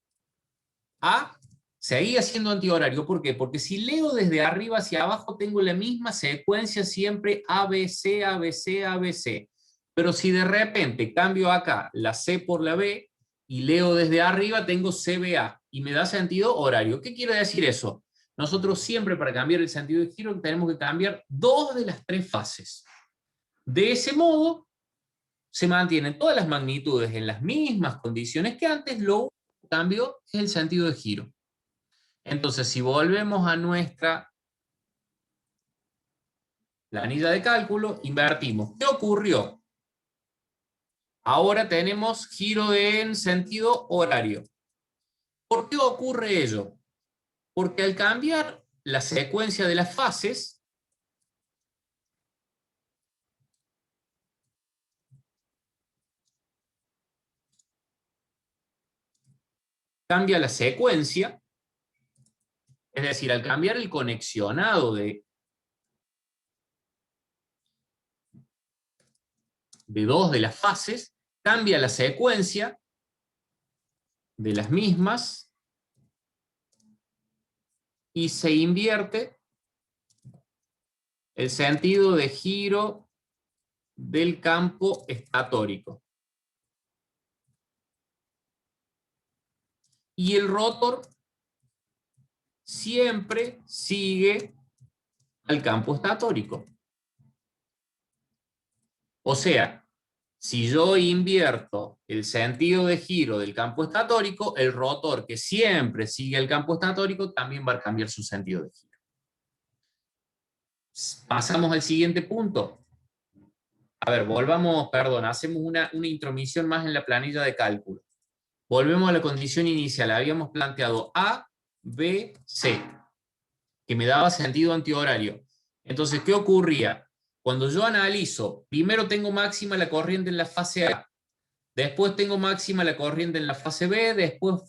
A, seguía siendo antihorario. ¿Por qué? Porque si leo desde arriba hacia abajo tengo la misma secuencia siempre ABC, ABC, ABC. Pero si de repente cambio acá la C por la B y leo desde arriba tengo CBA y me da sentido horario. ¿Qué quiere decir eso? Nosotros siempre para cambiar el sentido de giro tenemos que cambiar dos de las tres fases. De ese modo se mantienen todas las magnitudes en las mismas condiciones que antes, lo único que cambió es el sentido de giro. Entonces, si volvemos a nuestra planilla de cálculo, invertimos. ¿Qué ocurrió? Ahora tenemos giro en sentido horario. ¿Por qué ocurre ello? Porque al cambiar la secuencia de las fases, cambia la secuencia, es decir, al cambiar el conexionado de dos de las fases, cambia la secuencia de las mismas y se invierte el sentido de giro del campo estatórico. Y el rotor siempre sigue al campo estatórico. O sea, si yo invierto el sentido de giro del campo estatórico, el rotor que siempre sigue el campo estatórico también va a cambiar su sentido de giro. Pasamos al siguiente punto. A ver, volvamos, perdón, hacemos una intromisión más en la planilla de cálculo. Volvemos a la condición inicial. Habíamos planteado A, B, C, que me daba sentido antihorario. Entonces, ¿qué ocurría? Cuando yo analizo, primero tengo máxima la corriente en la fase A, después tengo máxima la corriente en la fase B, después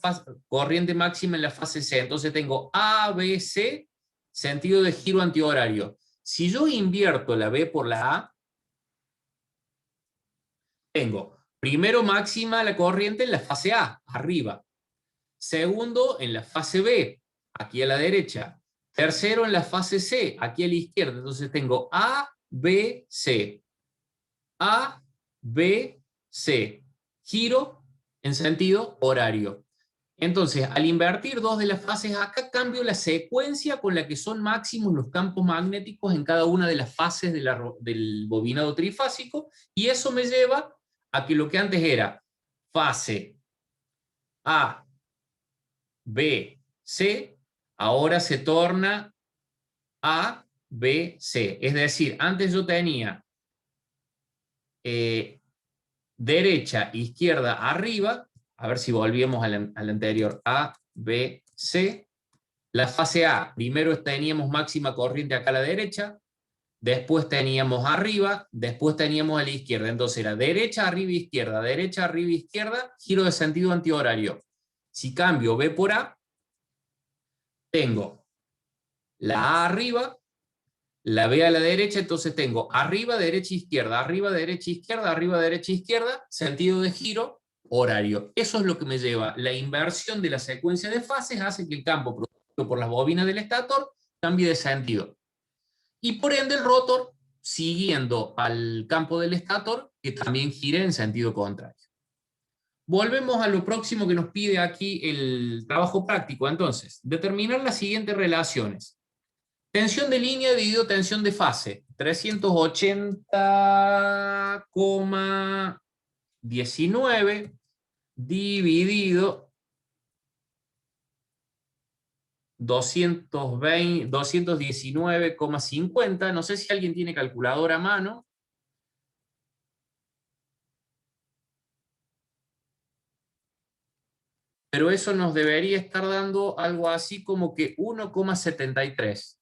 corriente máxima en la fase C. Entonces tengo A, B, C, sentido de giro antihorario. Si yo invierto la B por la A, tengo primero máxima la corriente en la fase A, arriba. Segundo, en la fase B, aquí a la derecha. Tercero, en la fase C, aquí a la izquierda. Entonces tengo A, B, C. A, B, C. Giro en sentido horario. Entonces, al invertir dos de las fases acá, cambio la secuencia con la que son máximos los campos magnéticos en cada una de las fases del bobinado trifásico, y eso me lleva a que lo que antes era fase A, B, C, ahora se torna A, B, C. Es decir, antes yo tenía derecha, izquierda, arriba. A ver si volvíamos al anterior. A, B, C. La fase A, primero teníamos máxima corriente acá a la derecha, después teníamos arriba, después teníamos a la izquierda. Entonces era derecha, arriba, izquierda, giro de sentido antihorario. Si cambio B por A, tengo la A arriba, la B a la derecha, entonces tengo arriba, derecha, izquierda, arriba, derecha, izquierda, arriba, derecha, izquierda, sentido de giro, horario. Eso es lo que me lleva. La inversión de la secuencia de fases hace que el campo producido por las bobinas del estator cambie de sentido. Y por ende el rotor, siguiendo al campo del estator, que también gire en sentido contrario. Volvemos a lo próximo que nos pide aquí el trabajo práctico. Entonces, determinar las siguientes relaciones. Tensión de línea dividido tensión de fase. 380,19 dividido 219,50. No sé si alguien tiene calculadora a mano. Pero eso nos debería estar dando algo así como que 1,73,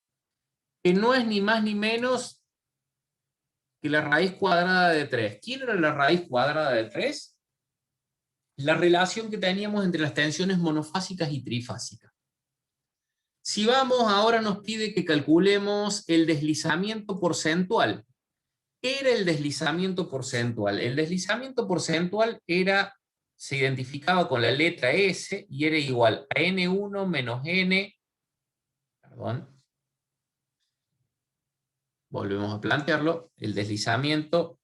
que no es ni más ni menos que la raíz cuadrada de 3. ¿Quién era la raíz cuadrada de 3? La relación que teníamos entre las tensiones monofásicas y trifásicas. Si vamos, ahora nos pide que calculemos el deslizamiento porcentual. ¿Qué era el deslizamiento porcentual? El deslizamiento porcentual se identificaba con la letra S y era igual a N1 menos N, perdón, volvemos a plantearlo, el deslizamiento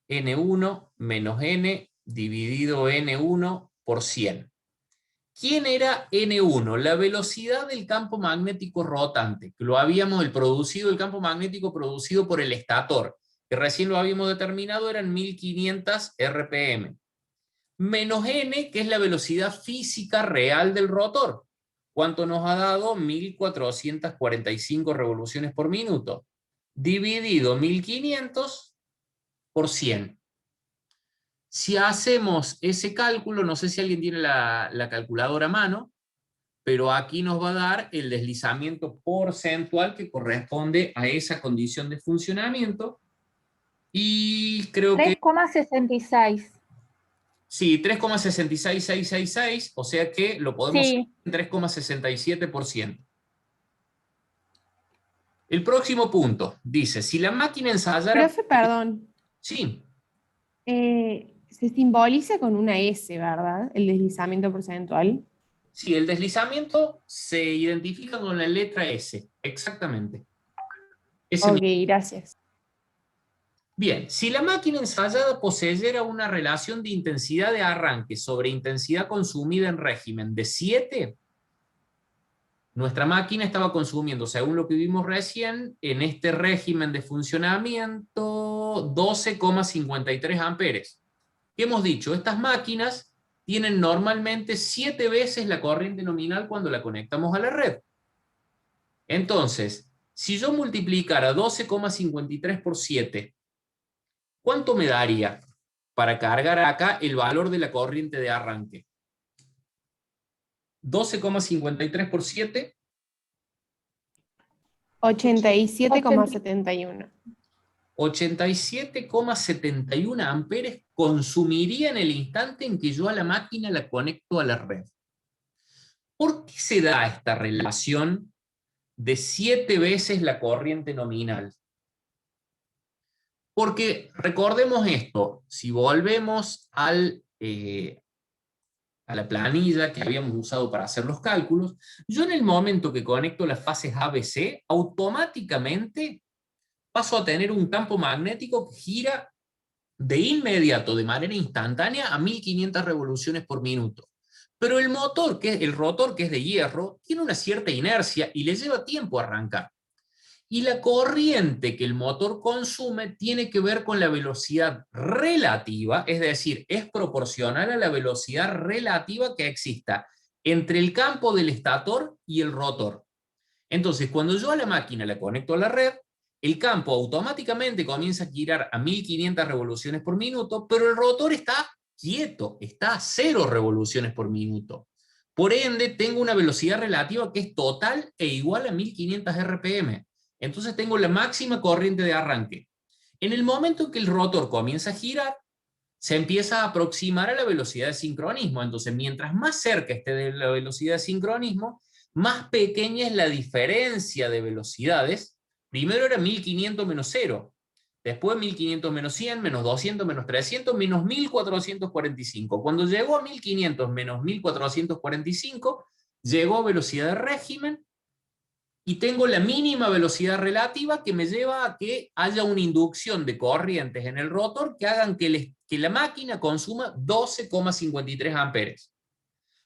N1 menos N dividido N1 por 100. ¿Quién era N1? La velocidad del campo magnético rotante, que lo habíamos, el campo magnético producido por el estator, que recién lo habíamos determinado, eran 1500 RPM. Menos N, que es la velocidad física real del rotor. ¿Cuánto nos ha dado? 1445 revoluciones por minuto. Dividido 1500 por 100. Si hacemos ese cálculo, no sé si alguien tiene la calculadora a mano, pero aquí nos va a dar el deslizamiento porcentual que corresponde a esa condición de funcionamiento. Y creo que... 3,66. Sí, 3,66666, o sea que lo podemos Sí. en 3,67%. El próximo punto dice, si la máquina ensayara... Profe, perdón. Sí, Se simboliza con una S, ¿verdad? El deslizamiento porcentual. sí, el deslizamiento se identifica con la letra S, exactamente. Ese Ok, mismo. gracias. Bien, si la máquina ensayada poseyera una relación de intensidad de arranque sobre intensidad consumida en régimen de 7, nuestra máquina estaba consumiendo, según lo que vimos recién, en este régimen de funcionamiento, 12,53 amperes. ¿Qué hemos dicho? Estas máquinas tienen normalmente 7 veces la corriente nominal cuando la conectamos a la red. Entonces, si yo multiplicara 12,53 por 7, ¿cuánto me daría para cargar acá el valor de la corriente de arranque? 12,53 por 7. 87,71. 87,71 amperes consumiría en el instante en que yo a la máquina la conecto a la red. ¿Por qué se da esta relación de 7 veces la corriente nominal? Porque recordemos esto, si volvemos a la planilla que habíamos usado para hacer los cálculos, yo en el momento que conecto las fases ABC, automáticamente paso a tener un campo magnético que gira de inmediato, de manera instantánea, a 1500 revoluciones por minuto. Pero el rotor, que es de hierro, tiene una cierta inercia y le lleva tiempo a arrancar. Y la corriente que el motor consume tiene que ver con la velocidad relativa, es decir, es proporcional a la velocidad relativa que exista entre el campo del estator y el rotor. Entonces, cuando yo a la máquina la conecto a la red, el campo automáticamente comienza a girar a 1500 revoluciones por minuto, pero el rotor está quieto, está a 0 revoluciones por minuto. Por ende, tengo una velocidad relativa que es total e igual a 1500 RPM. Entonces tengo la máxima corriente de arranque. En el momento en que el rotor comienza a girar, se empieza a aproximar a la velocidad de sincronismo. Entonces, mientras más cerca esté de la velocidad de sincronismo, más pequeña es la diferencia de velocidades. Primero era 1500 menos 0, después 1500 menos 100, menos 200, menos 300, menos 1445. Cuando llegó a 1500 menos 1445, llegó a velocidad de régimen y tengo la mínima velocidad relativa que me lleva a que haya una inducción de corrientes en el rotor que hagan que la máquina consuma 12,53 amperes.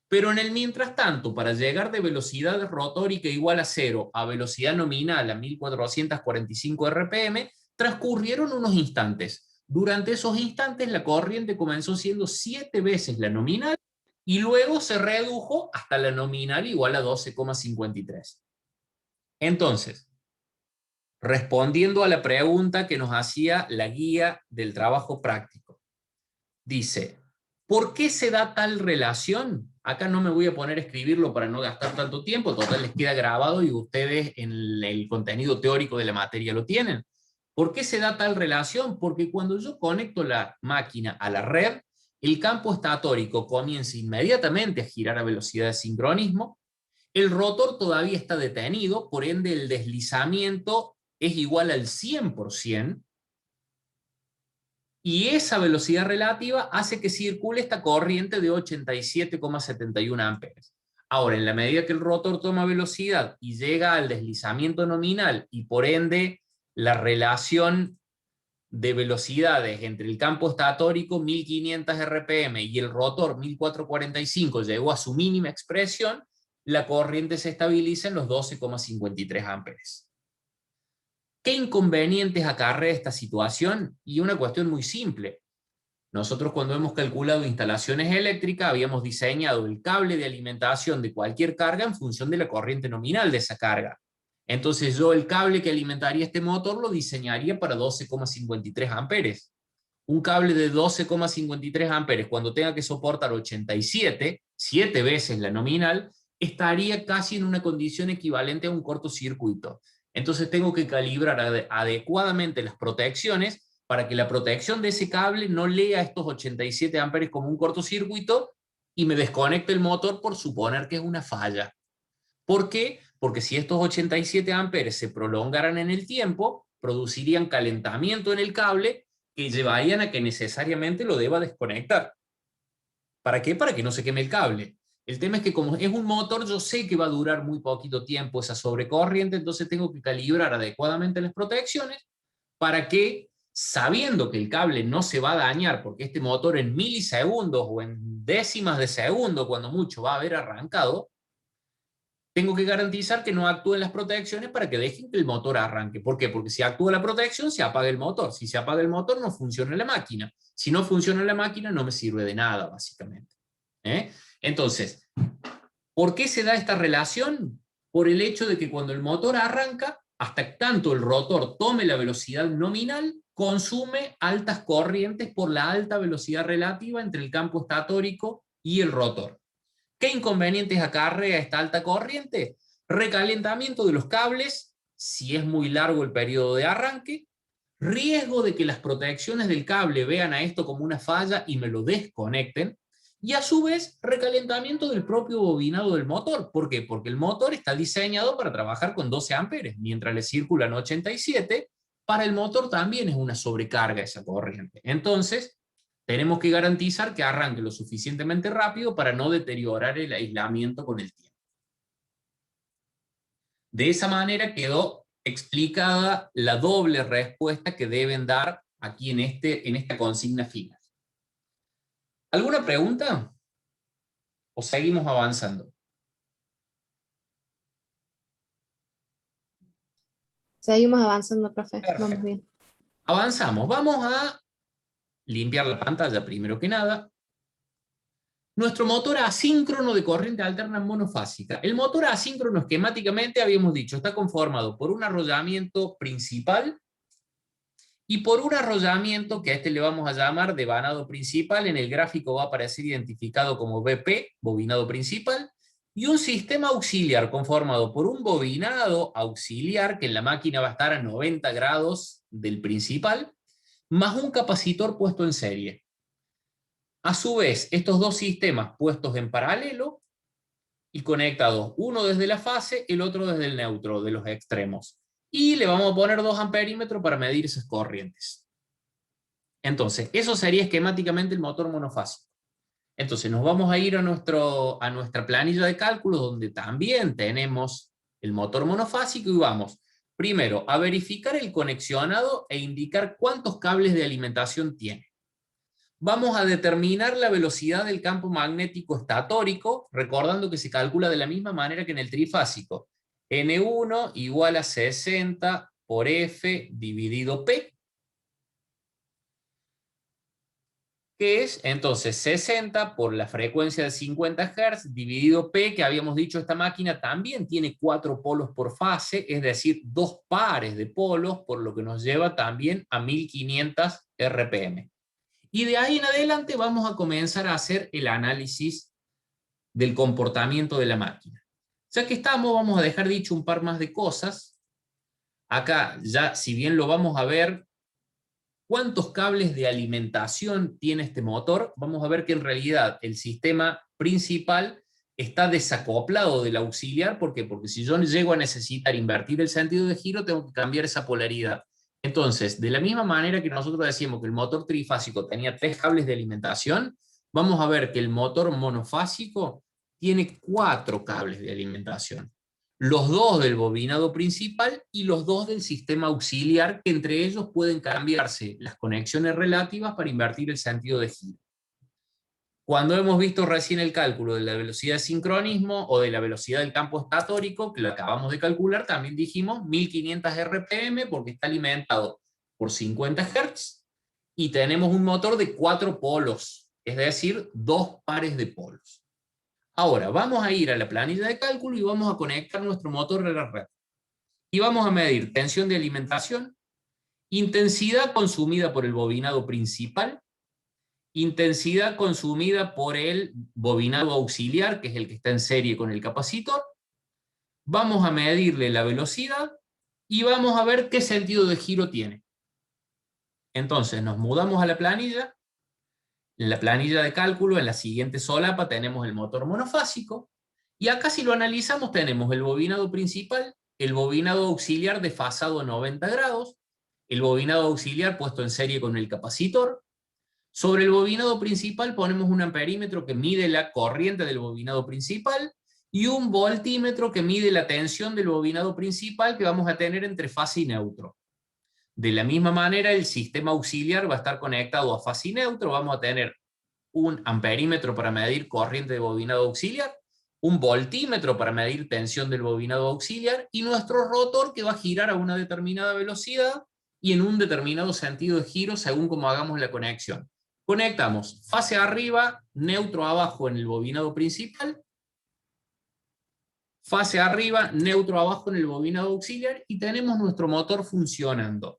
Pero en el mientras tanto, para llegar de velocidad rotórica igual a 0 a velocidad nominal a 1445 RPM, transcurrieron unos instantes. Durante esos instantes la corriente comenzó siendo 7 veces la nominal y luego se redujo hasta la nominal igual a 12,53. Entonces, respondiendo a la pregunta que nos hacía la guía del trabajo práctico, dice, ¿por qué se da tal relación? Acá no me voy a poner a escribirlo para no gastar tanto tiempo, total les queda grabado y ustedes en el contenido teórico de la materia lo tienen. ¿Por qué se da tal relación? Porque cuando yo conecto la máquina a la red, el campo estatórico comienza inmediatamente a girar a velocidad de sincronismo, el rotor todavía está detenido, por ende el deslizamiento es igual al 100%, y esa velocidad relativa hace que circule esta corriente de 87,71 amperes. Ahora, en la medida que el rotor toma velocidad y llega al deslizamiento nominal, y por ende la relación de velocidades entre el campo estatórico 1500 RPM y el rotor 1445 llegó a su mínima expresión, la corriente se estabiliza en los 12,53 amperes. ¿Qué inconvenientes acarrea esta situación? Y una cuestión muy simple. Nosotros cuando hemos calculado instalaciones eléctricas habíamos diseñado el cable de alimentación de cualquier carga en función de la corriente nominal de esa carga. Entonces yo el cable que alimentaría este motor lo diseñaría para 12,53 amperes. Un cable de 12,53 amperes cuando tenga que soportar 87, 7 veces la nominal, estaría casi en una condición equivalente a un cortocircuito. Entonces tengo que calibrar adecuadamente las protecciones para que la protección de ese cable no lea estos 87 amperes como un cortocircuito y me desconecte el motor por suponer que es una falla. ¿Por qué? Porque si estos 87 amperes se prolongaran en el tiempo, producirían calentamiento en el cable que llevarían a que necesariamente lo deba desconectar. ¿Para qué? Para que no se queme el cable. El tema es que como es un motor, yo sé que va a durar muy poquito tiempo esa sobrecorriente, entonces tengo que calibrar adecuadamente las protecciones para que, sabiendo que el cable no se va a dañar, porque este motor en milisegundos o en décimas de segundo, cuando mucho, va a haber arrancado, tengo que garantizar que no actúen las protecciones para que dejen que el motor arranque. ¿Por qué? Porque si actúa la protección, se apaga el motor. Si se apaga el motor, no funciona la máquina. Si no funciona la máquina, no me sirve de nada, básicamente. Entonces, ¿por qué se da esta relación? Por el hecho de que cuando el motor arranca, hasta tanto el rotor tome la velocidad nominal, consume altas corrientes por la alta velocidad relativa entre el campo estatórico y el rotor. ¿Qué inconvenientes acarrea esta alta corriente? Recalentamiento de los cables, si es muy largo el periodo de arranque, riesgo de que las protecciones del cable vean a esto como una falla y me lo desconecten, y a su vez recalentamiento del propio bobinado del motor. ¿Por qué? Porque el motor está diseñado para trabajar con 12 amperes, mientras le circulan 87, para el motor también es una sobrecarga esa corriente. Entonces, tenemos que garantizar que arranque lo suficientemente rápido para no deteriorar el aislamiento con el tiempo. De esa manera quedó explicada la doble respuesta que deben dar aquí en esta consigna final. ¿Alguna pregunta? ¿O seguimos avanzando? Seguimos avanzando, profe. Perfecto. Vamos bien. Avanzamos. Vamos a limpiar la pantalla primero que nada. Nuestro motor asíncrono de corriente alterna monofásica. El motor asíncrono esquemáticamente, habíamos dicho, está conformado por un arrollamiento principal y por un arrollamiento que a este le vamos a llamar devanado principal. En el gráfico va a aparecer identificado como BP, bobinado principal, y un sistema auxiliar conformado por un bobinado auxiliar, que en la máquina va a estar a 90 grados del principal, más un capacitor puesto en serie. A su vez, estos dos sistemas puestos en paralelo y conectados, uno desde la fase, el otro desde el neutro, de los extremos. Y le vamos a poner 2 amperímetros para medir esas corrientes. Entonces, eso sería esquemáticamente el motor monofásico. Entonces, nos vamos a ir a nuestra planilla de cálculo, donde también tenemos el motor monofásico y vamos, primero, a verificar el conexionado e indicar cuántos cables de alimentación tiene. Vamos a determinar la velocidad del campo magnético estatórico, recordando que se calcula de la misma manera que en el trifásico. N1 igual a 60 por F dividido P, que es entonces 60 por la frecuencia de 50 Hz dividido P, que habíamos dicho esta máquina también tiene 4 polos por fase, es decir, 2 pares de polos, por lo que nos lleva también a 1500 RPM. Y de ahí en adelante vamos a comenzar a hacer el análisis del comportamiento de la máquina. Ya que estamos, vamos a dejar dicho un par más de cosas. Acá ya, si bien lo vamos a ver, ¿cuántos cables de alimentación tiene este motor? Vamos a ver que en realidad el sistema principal está desacoplado del auxiliar. ¿Por qué? Porque si yo llego a necesitar invertir el sentido de giro, tengo que cambiar esa polaridad. Entonces, de la misma manera que nosotros decíamos que el motor trifásico tenía 3 cables de alimentación, vamos a ver que el motor monofásico tiene 4 cables de alimentación. Los 2 del bobinado principal y los 2 del sistema auxiliar, que entre ellos pueden cambiarse las conexiones relativas para invertir el sentido de giro. Cuando hemos visto recién el cálculo de la velocidad de sincronismo o de la velocidad del campo estatórico, que lo acabamos de calcular, también dijimos 1500 RPM porque está alimentado por 50 Hz y tenemos un motor de 4 polos, es decir, 2 pares de polos. Ahora, vamos a ir a la planilla de cálculo y vamos a conectar nuestro motor a la red. Y vamos a medir tensión de alimentación, intensidad consumida por el bobinado principal, intensidad consumida por el bobinado auxiliar, que es el que está en serie con el capacitor. Vamos a medirle la velocidad y vamos a ver qué sentido de giro tiene. Entonces nos mudamos a la planilla. En la planilla de cálculo, en la siguiente solapa, tenemos el motor monofásico, y acá si lo analizamos tenemos el bobinado principal, el bobinado auxiliar desfasado a 90 grados, el bobinado auxiliar puesto en serie con el capacitor. Sobre el bobinado principal ponemos un amperímetro que mide la corriente del bobinado principal, y un voltímetro que mide la tensión del bobinado principal que vamos a tener entre fase y neutro. De la misma manera, el sistema auxiliar va a estar conectado a fase y neutro. Vamos a tener un amperímetro para medir corriente de bobinado auxiliar, un voltímetro para medir tensión del bobinado auxiliar, y nuestro rotor que va a girar a una determinada velocidad y en un determinado sentido de giro según como hagamos la conexión. Conectamos fase arriba, neutro abajo en el bobinado principal, fase arriba, neutro abajo en el bobinado auxiliar, y tenemos nuestro motor funcionando.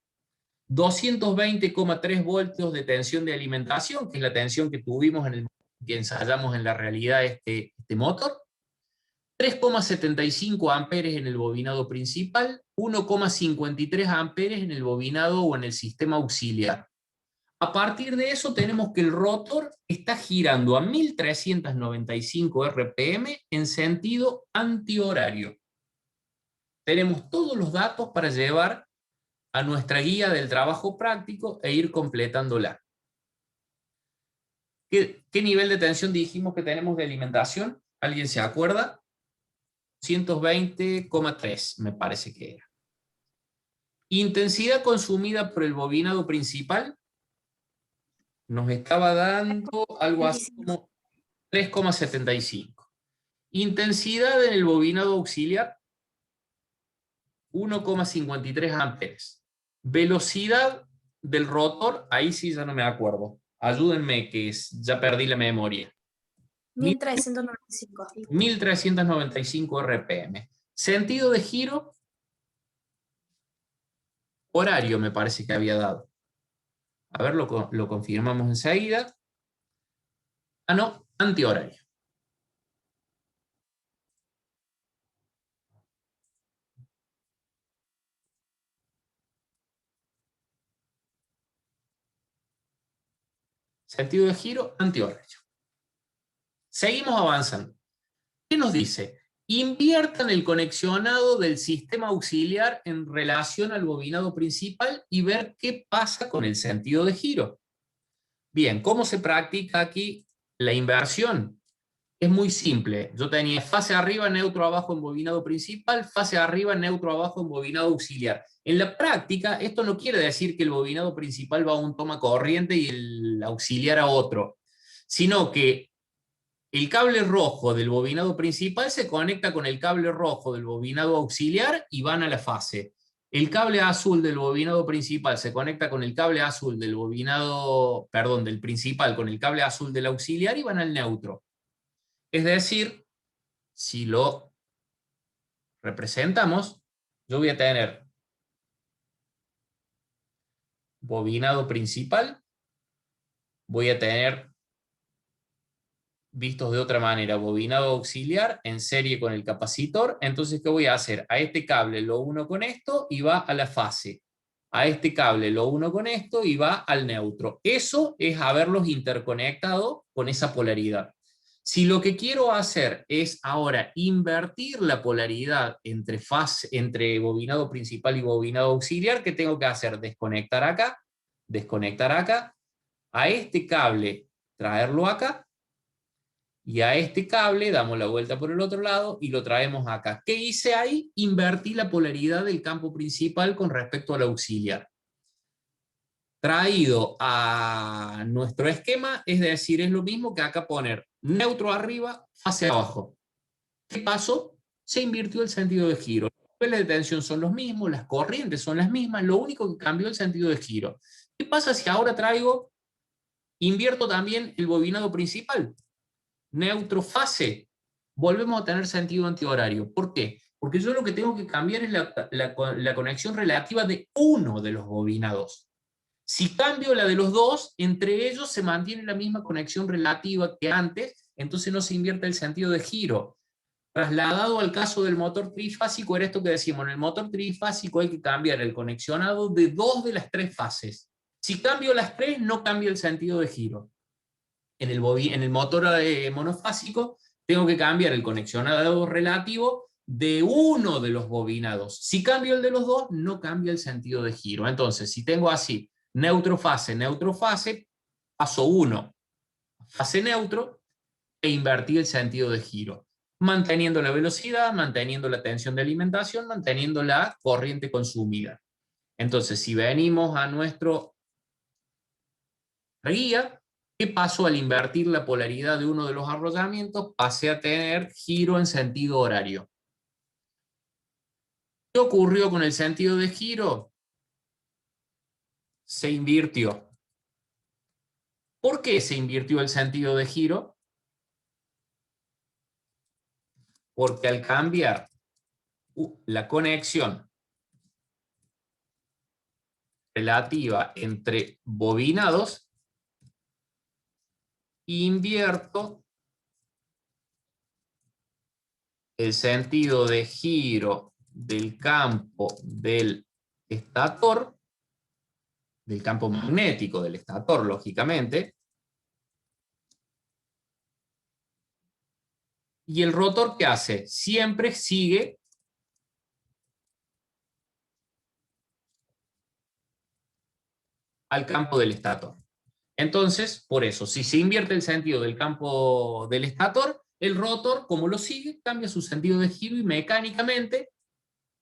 220,3 voltios de tensión de alimentación, que es la tensión que tuvimos en el que ensayamos en la realidad este motor. 3,75 amperes en el bobinado principal, 1,53 amperes en el bobinado o en el sistema auxiliar. A partir de eso tenemos que el rotor está girando a 1395 RPM en sentido antihorario. Tenemos todos los datos para llevar a nuestra guía del trabajo práctico e ir completándola. ¿Qué nivel de tensión dijimos que tenemos de alimentación? ¿Alguien se acuerda? 120,3 me parece que era. Intensidad consumida por el bobinado principal nos estaba dando algo así como 3,75. Intensidad en el bobinado auxiliar, 1,53 amperes. Velocidad del rotor, ahí sí ya no me acuerdo. Ayúdenme que ya perdí la memoria. 1395. 1395 RPM. Sentido de giro, horario me parece que había dado. A ver, lo confirmamos enseguida. Ah, no, antihorario. Sentido de giro, antihorario. Seguimos avanzando. ¿Qué nos dice? Inviertan el conexionado del sistema auxiliar en relación al bobinado principal y ver qué pasa con el sentido de giro. Bien, ¿cómo se practica aquí la inversión? es muy simple. Yo tenía fase arriba, neutro abajo en bobinado principal, fase arriba, neutro abajo en bobinado auxiliar. En la práctica, esto no quiere decir que el bobinado principal va a un toma corriente y el auxiliar a otro, sino que el cable rojo del bobinado principal se conecta con el cable rojo del bobinado auxiliar y van a la fase. El cable azul del bobinado principal se conecta con el cable azul del bobinado, perdón, del principal con el cable azul del auxiliar y van al neutro. Es decir, si lo representamos, yo voy a tener bobinado principal, voy a tener, vistos de otra manera, bobinado auxiliar en serie con el capacitor. Entonces, ¿qué voy a hacer? A este cable lo uno con esto y va a la fase. A este cable lo uno con esto y va al neutro. Eso es haberlos interconectado con esa polaridad. Si lo que quiero hacer es ahora invertir la polaridad entre bobinado principal y bobinado auxiliar, ¿qué tengo que hacer? Desconectar acá, a este cable traerlo acá, y a este cable damos la vuelta por el otro lado y lo traemos acá. ¿Qué hice ahí? Invertí la polaridad del campo principal con respecto al auxiliar. Traído a nuestro esquema, es decir, es lo mismo que acá poner neutro arriba, fase abajo. ¿Qué pasó? Se invirtió el sentido de giro. Los niveles de tensión son los mismos, las corrientes son las mismas, lo único que cambió el sentido de giro. ¿Qué pasa si ahora invierto también el bobinado principal? Neutro fase, volvemos a tener sentido antihorario. ¿Por qué? Porque yo lo que tengo que cambiar es la conexión relativa de uno de los bobinados. Si cambio la de los dos, entre ellos se mantiene la misma conexión relativa que antes, entonces no se invierte el sentido de giro. Trasladado al caso del motor trifásico, era esto que decimos, en el motor trifásico hay que cambiar el conexionado de dos de las tres fases. Si cambio las tres, no cambia el sentido de giro. En el motor monofásico, tengo que cambiar el conexionado relativo de uno de los bobinados. Si cambio el de los dos, no cambia el sentido de giro. Entonces, si tengo así, neutro fase, paso 1, fase neutro, e invertí el sentido de giro, manteniendo la velocidad, manteniendo la tensión de alimentación, manteniendo la corriente consumida. Entonces, si venimos a nuestro guía, ¿qué pasó al invertir la polaridad de uno de los arrollamientos? Pasé a tener giro en sentido horario. ¿Qué ocurrió con el sentido de giro? Se invirtió. ¿Por qué se invirtió el sentido de giro? Porque al cambiar la conexión relativa entre bobinados, invierto el sentido de giro del campo del estator, del campo magnético del estator, lógicamente, y el rotor, ¿qué hace? Siempre sigue al campo del estator. Entonces, por eso, si se invierte el sentido del campo del estator, el rotor, como lo sigue, cambia su sentido de giro y mecánicamente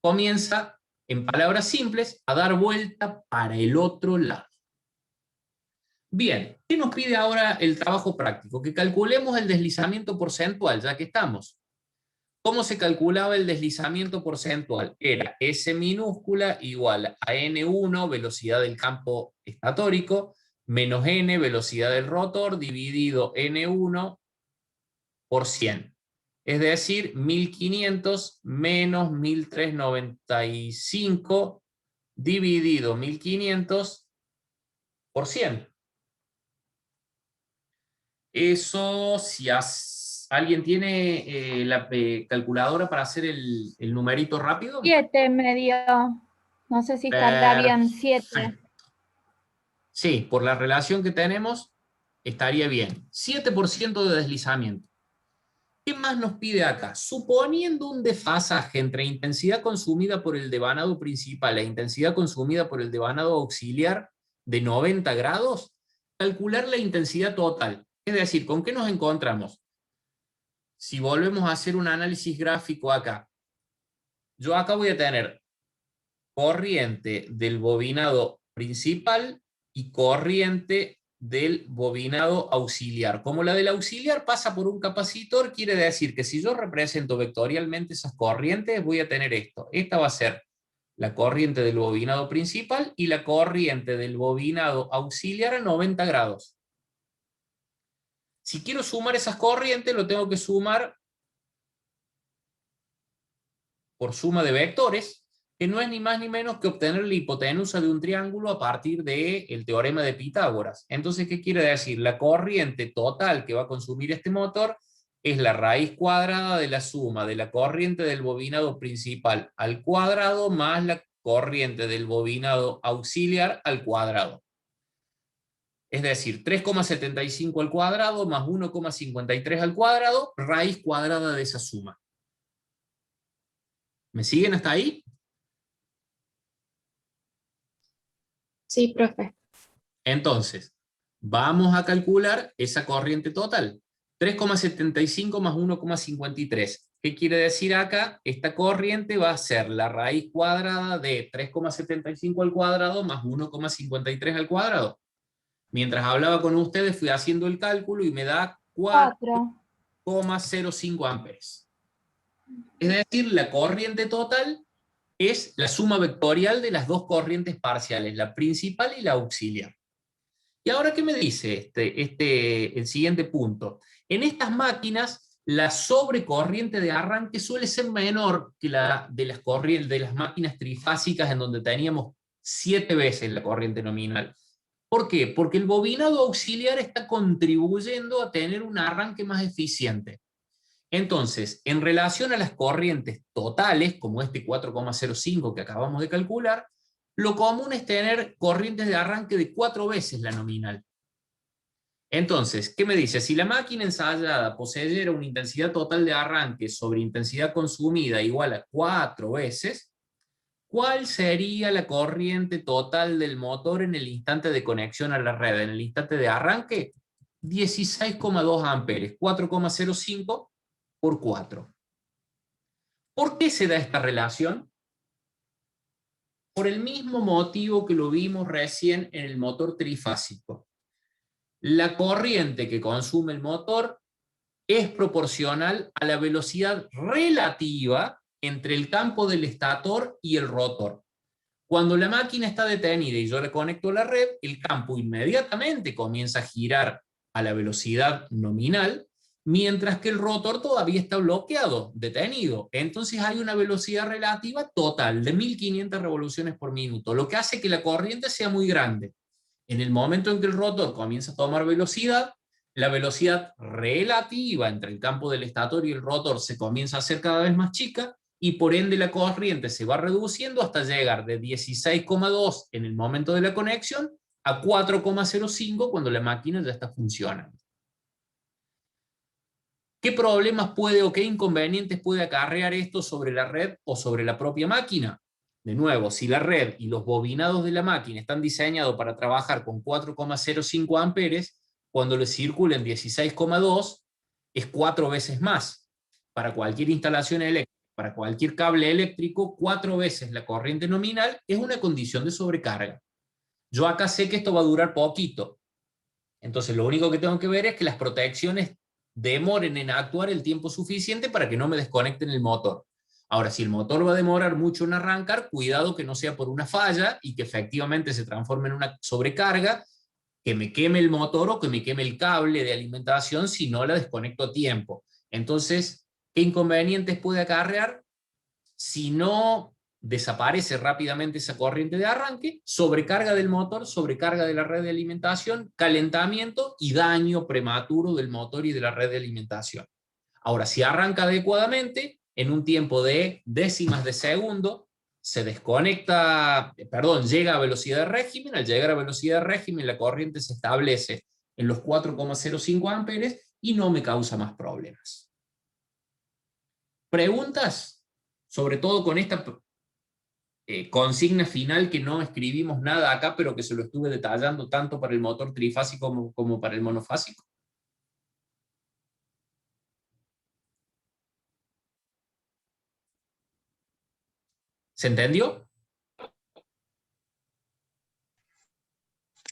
comienza, en palabras simples, a dar vuelta para el otro lado. Bien, ¿qué nos pide ahora el trabajo práctico? Que calculemos el deslizamiento porcentual, ya que estamos. ¿Cómo se calculaba el deslizamiento porcentual? Era S minúscula igual a N1, velocidad del campo estatórico, menos N, velocidad del rotor, dividido N1 por 100. Es decir, 1500 menos 1395 dividido 1500 por 100. Eso, si alguien tiene la calculadora para hacer el numerito rápido. 7 me dio. No sé si estará bien, 7. Sí, por la relación que tenemos, estaría bien. 7% de deslizamiento. ¿Qué más nos pide acá? Suponiendo un desfasaje entre intensidad consumida por el devanado principal e intensidad consumida por el devanado auxiliar de 90 grados, calcular la intensidad total. Es decir, ¿con qué nos encontramos? si volvemos a hacer un análisis gráfico acá, yo acá voy a tener corriente del bobinado principal y corriente del bobinado auxiliar. Como la del auxiliar pasa por un capacitor, quiere decir que si yo represento vectorialmente esas corrientes, voy a tener esto. Esta va a ser la corriente del bobinado principal y la corriente del bobinado auxiliar a 90 grados. Si quiero sumar esas corrientes, lo tengo que sumar por suma de vectores, que no es ni más ni menos que obtener la hipotenusa de un triángulo a partir del teorema de Pitágoras. Entonces, ¿qué quiere decir? La corriente total que va a consumir este motor es la raíz cuadrada de la suma de la corriente del bobinado principal al cuadrado más la corriente del bobinado auxiliar al cuadrado. Es decir, 3,75 al cuadrado más 1,53 al cuadrado, raíz cuadrada de esa suma. ¿Me siguen hasta ahí? Sí, profe. Entonces, vamos a calcular esa corriente total. 3,75 más 1,53. ¿Qué quiere decir acá? Esta corriente va a ser la raíz cuadrada de 3,75 al cuadrado más 1,53 al cuadrado. Mientras hablaba con ustedes fui haciendo el cálculo y me da 4,05 amperes. Es decir, la corriente total es la suma vectorial de las dos corrientes parciales, la principal y la auxiliar. ¿Y ahora qué me dice el siguiente punto? En estas máquinas, la sobrecorriente de arranque suele ser menor que la de las máquinas trifásicas, en donde teníamos 7 veces la corriente nominal. ¿Por qué? Porque el bobinado auxiliar está contribuyendo a tener un arranque más eficiente. Entonces, en relación a las corrientes totales, como este 4,05 que acabamos de calcular, lo común es tener corrientes de arranque de 4 veces la nominal. Entonces, ¿qué me dice? Si la máquina ensayada poseyera una intensidad total de arranque sobre intensidad consumida igual a 4 veces, ¿cuál sería la corriente total del motor en el instante de conexión a la red? En el instante de arranque, 16,2 amperes, 4,05 por 4. ¿Por qué se da esta relación? Por el mismo motivo que lo vimos recién en el motor trifásico. La corriente que consume el motor es proporcional a la velocidad relativa entre el campo del estator y el rotor. Cuando la máquina está detenida y yo le conecto a la red, el campo inmediatamente comienza a girar a la velocidad nominal, mientras que el rotor todavía está bloqueado, detenido. Entonces hay una velocidad relativa total de 1500 revoluciones por minuto, lo que hace que la corriente sea muy grande. En el momento en que el rotor comienza a tomar velocidad, la velocidad relativa entre el campo del estator y el rotor se comienza a hacer cada vez más chica, y por ende la corriente se va reduciendo hasta llegar de 16,2 en el momento de la conexión a 4,05 cuando la máquina ya está funcionando. ¿Qué problemas puede o qué inconvenientes puede acarrear esto sobre la red o sobre la propia máquina? De nuevo, si la red y los bobinados de la máquina están diseñados para trabajar con 4,05 amperes, cuando le circulen 16,2 es 4 veces más. Para cualquier instalación eléctrica, para cualquier cable eléctrico, 4 veces la corriente nominal es una condición de sobrecarga. Yo acá sé que esto va a durar poquito. Entonces lo único que tengo que ver es que las protecciones demoren en actuar el tiempo suficiente para que no me desconecten el motor. Ahora, si el motor va a demorar mucho en arrancar, cuidado que no sea por una falla y que efectivamente se transforme en una sobrecarga, que me queme el motor o que me queme el cable de alimentación si no la desconecto a tiempo. Entonces, ¿qué inconvenientes puede acarrear? Si no desaparece rápidamente esa corriente de arranque, sobrecarga del motor, sobrecarga de la red de alimentación, calentamiento y daño prematuro del motor y de la red de alimentación. Ahora, si arranca adecuadamente, en un tiempo de décimas de segundo, se desconecta, llega a velocidad de régimen. Al llegar a velocidad de régimen, la corriente se establece en los 4,05 amperes y no me causa más problemas. ¿Preguntas? Sobre todo con esta consigna final que no escribimos nada acá, pero que se lo estuve detallando tanto para el motor trifásico como para el monofásico. ¿Se entendió?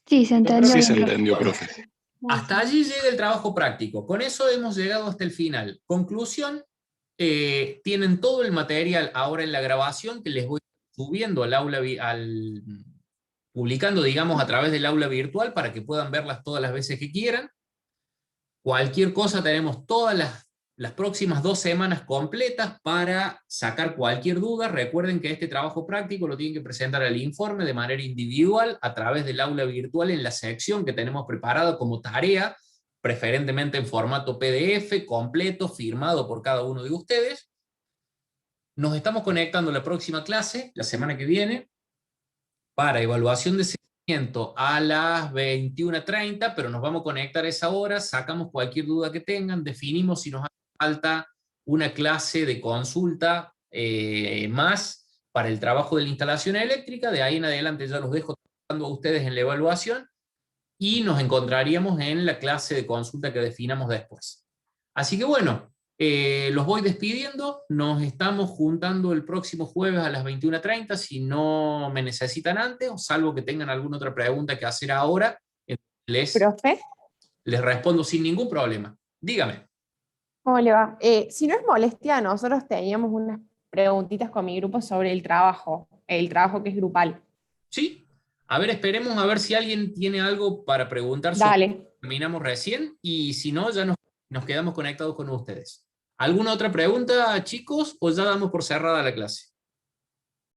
Sí, se entendió. Sí se bien, profe. entendió, profe. Hasta allí llega el trabajo práctico. Con eso hemos llegado hasta el final. Conclusión, tienen todo el material ahora en la grabación que les voy subiendo al aula, publicando, digamos, a través del aula virtual para que puedan verlas todas las veces que quieran. Cualquier cosa, tenemos todas las próximas 2 semanas completas para sacar cualquier duda. Recuerden que este trabajo práctico lo tienen que presentar al informe de manera individual a través del aula virtual en la sección que tenemos preparada como tarea, preferentemente en formato PDF, completo, firmado por cada uno de ustedes. Nos estamos conectando a la próxima clase, la semana que viene, para evaluación de seguimiento a las 21:30, pero nos vamos a conectar a esa hora, sacamos cualquier duda que tengan, definimos si nos hace falta una clase de consulta más para el trabajo de la instalación eléctrica. De ahí en adelante ya los dejo trabajando a ustedes en la evaluación y nos encontraríamos en la clase de consulta que definamos después. Así que bueno, los voy despidiendo, nos estamos juntando el próximo jueves a las 21:30, si no me necesitan antes, o salvo que tengan alguna otra pregunta que hacer ahora, les Profe, respondo sin ningún problema. Dígame. ¿cómo le va? Si no es molestia, nosotros teníamos unas preguntitas con mi grupo sobre el trabajo que es grupal. ¿Sí? A ver, esperemos a ver si alguien tiene algo para preguntar sobre Dale. lo que terminamos recién, y si no, ya nos quedamos conectados con ustedes. ¿Alguna otra pregunta, chicos, o ya damos por cerrada la clase?